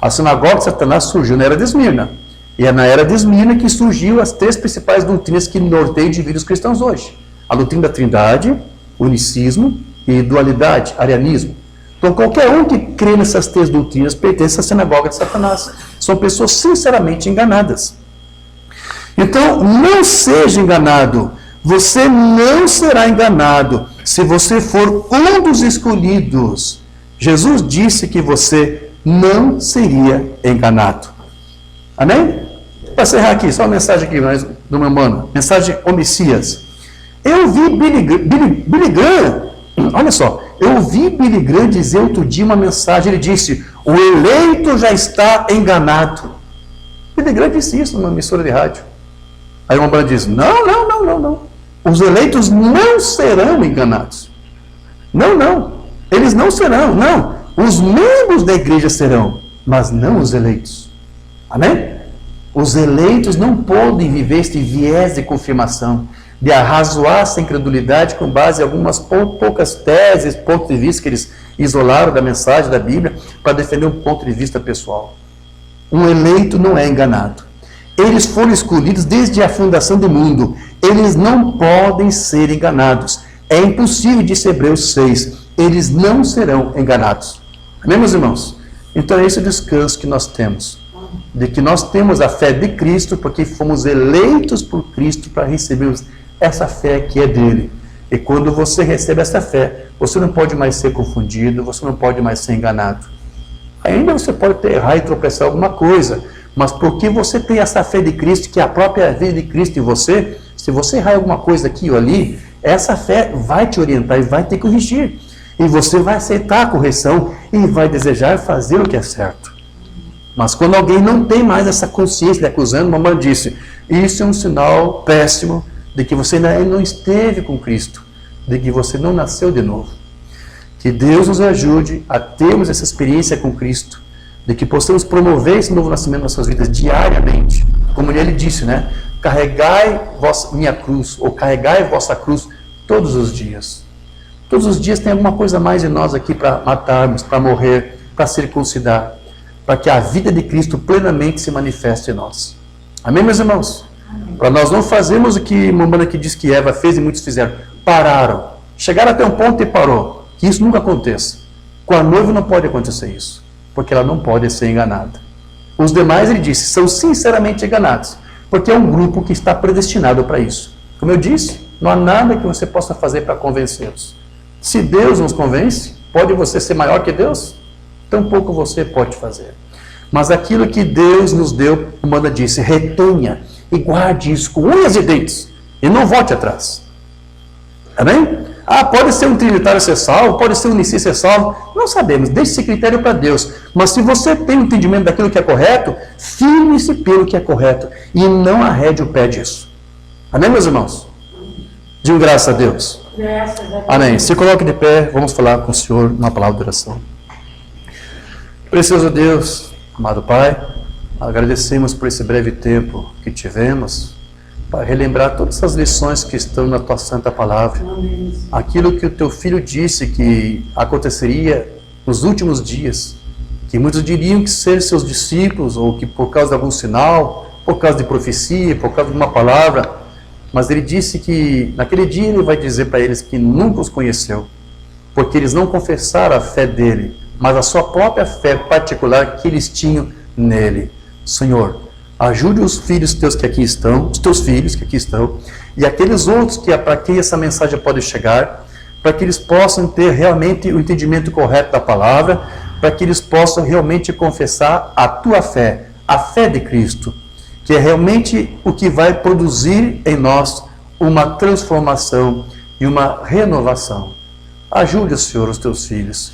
A sinagoga de Satanás surgiu na era de Esmirna. E é na era de Esmirna que surgiu as 3 principais doutrinas que norteiam e dividem os cristãos hoje. A doutrina da Trindade, unicismo e dualidade, arianismo. Então, qualquer um que crê nessas 3 doutrinas pertence à sinagoga de Satanás. São pessoas sinceramente enganadas. Então, não seja enganado. Você não será enganado se você for um dos escolhidos. Jesus disse que você não seria enganado. Amém? Para encerrar aqui, só uma mensagem aqui do meu mano. Mensagem Homicias. Eu vi Billy Graham, olha só, eu ouvi Billy Graham dizer outro dia uma mensagem, ele disse, o eleito já está enganado. Billy Graham disse isso numa emissora de rádio. Aí uma banda diz, não, os eleitos não serão enganados. Não, eles não serão, não. Os membros da igreja serão, mas não os eleitos. Amém? Os eleitos não podem viver este viés de confirmação, de arrazoar essa incredulidade com base em algumas poucas teses, pontos de vista que eles isolaram da mensagem da Bíblia para defender um ponto de vista pessoal. Um eleito não é enganado. Eles foram escolhidos desde a fundação do mundo. Eles não podem ser enganados. É impossível, disse Hebreus 6, eles não serão enganados. Amém, meus irmãos? Então é esse o descanso que nós temos. De que nós temos a fé de Cristo, porque fomos eleitos por Cristo para recebermos essa fé que é dele. E quando você recebe essa fé, você não pode mais ser confundido, você não pode mais ser enganado. Ainda você pode errar e tropeçar em alguma coisa, mas porque você tem essa fé de Cristo, que é a própria vida de Cristo em você, se você errar em alguma coisa aqui ou ali, essa fé vai te orientar e vai te corrigir. E você vai aceitar a correção e vai desejar fazer o que é certo. Mas quando alguém não tem mais essa consciência de acusando, mamãe disse, isso é um sinal péssimo de que você ainda não esteve com Cristo, de que você não nasceu de novo. Que Deus nos ajude a termos essa experiência com Cristo, de que possamos promover esse novo nascimento nas nossas vidas diariamente. Como ele disse, né? Carregai minha cruz, ou carregai vossa cruz todos os dias. Todos os dias tem alguma coisa mais em nós aqui para matarmos, para morrer, para circuncidar, para que a vida de Cristo plenamente se manifeste em nós. Amém, meus irmãos? Para nós não fazermos o que Mamãe aqui diz que Eva fez e muitos fizeram. Pararam. Chegaram até um ponto e parou. Que isso nunca aconteça. Com a noiva não pode acontecer isso, porque ela não pode ser enganada. Os demais, ele disse, são sinceramente enganados, porque é um grupo que está predestinado para isso. Como eu disse, não há nada que você possa fazer para convencê-los. Se Deus nos convence, pode você ser maior que Deus? Tampouco você pode fazer. Mas aquilo que Deus nos deu, o Manda disse, retenha e guarde isso com unhas e dentes, e não volte atrás. Amém? Ah, pode ser um trinitário ser salvo, pode ser um Nissi ser salvo, não sabemos, deixe esse critério para Deus. Mas se você tem um entendimento daquilo que é correto, firme-se pelo que é correto, e não arrede o pé disso. Amém, meus irmãos? Digo graças a Deus. Graças a Deus. Amém. Se coloque de pé, vamos falar com o Senhor uma palavra de oração. Precioso Deus, amado Pai, agradecemos por esse breve tempo que tivemos para relembrar todas as lições que estão na Tua Santa Palavra. Amém. Aquilo que o Teu Filho disse que aconteceria nos últimos dias, que muitos diriam que ser seus discípulos, ou que por causa de algum sinal, por causa de profecia, por causa de uma palavra, mas Ele disse que naquele dia Ele vai dizer para eles que nunca os conheceu, porque eles não confessaram a fé dEle, mas a sua própria fé particular que eles tinham nele. Senhor, ajude os filhos teus que aqui estão, os teus filhos que aqui estão, e aqueles outros que para quem essa mensagem pode chegar, para que eles possam ter realmente o entendimento correto da palavra, para que eles possam realmente confessar a tua fé, a fé de Cristo, que é realmente o que vai produzir em nós uma transformação e uma renovação. Ajude, Senhor, os teus filhos,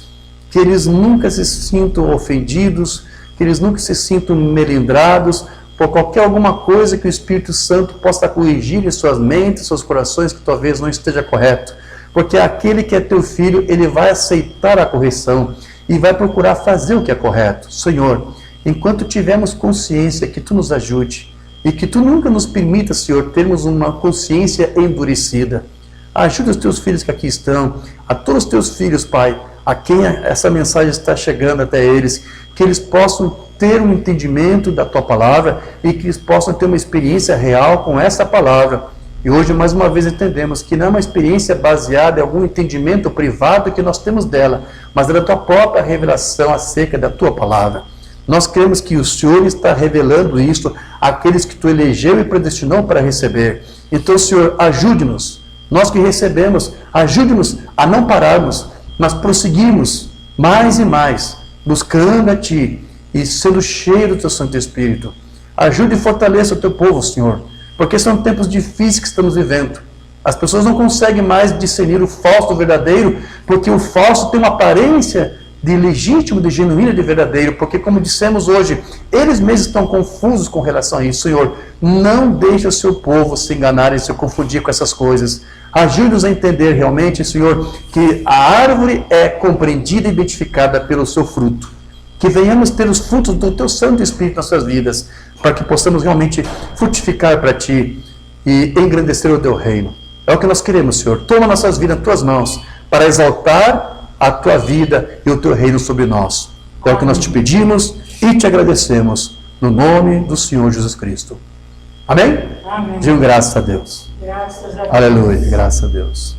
que eles nunca se sintam ofendidos, que eles nunca se sintam melindrados por alguma coisa que o Espírito Santo possa corrigir em suas mentes, seus corações, que talvez não esteja correto. Porque aquele que é teu filho, ele vai aceitar a correção e vai procurar fazer o que é correto. Senhor, enquanto tivermos consciência, que Tu nos ajude e que Tu nunca nos permita, Senhor, termos uma consciência endurecida. Ajuda os teus filhos que aqui estão, a todos os teus filhos, Pai, a quem essa mensagem está chegando até eles, que eles possam ter um entendimento da Tua Palavra e que eles possam ter uma experiência real com essa Palavra. E hoje, mais uma vez, entendemos que não é uma experiência baseada em algum entendimento privado que nós temos dela, mas é da Tua própria revelação acerca da Tua Palavra. Nós cremos que o Senhor está revelando isto àqueles que Tu elegeu e predestinou para receber. Então, Senhor, ajude-nos. Nós que recebemos, ajude-nos a não pararmos, mas prosseguirmos mais e mais, buscando a Ti e sendo cheio do Teu Santo Espírito. Ajude e fortaleça o Teu povo, Senhor, porque são tempos difíceis que estamos vivendo. As pessoas não conseguem mais discernir o falso do verdadeiro, porque o falso tem uma aparência de legítimo, de genuíno, de verdadeiro, porque, como dissemos hoje, eles mesmos estão confusos com relação a isso. Senhor, não deixe o Seu povo se enganar e se confundir com essas coisas. Ajude-nos a entender realmente, Senhor, que a árvore é compreendida e identificada pelo seu fruto. Que venhamos ter os frutos do Teu Santo Espírito nas nossas vidas, para que possamos realmente frutificar para Ti e engrandecer o Teu reino. É o que nós queremos, Senhor. Toma nossas vidas nas Tuas mãos, para exaltar a Tua vida e o Teu reino sobre nós. É o que nós Te pedimos e Te agradecemos, no nome do Senhor Jesus Cristo. Amém? Amém. Digo graças a Deus. Graças a Deus. Aleluia, graças a Deus.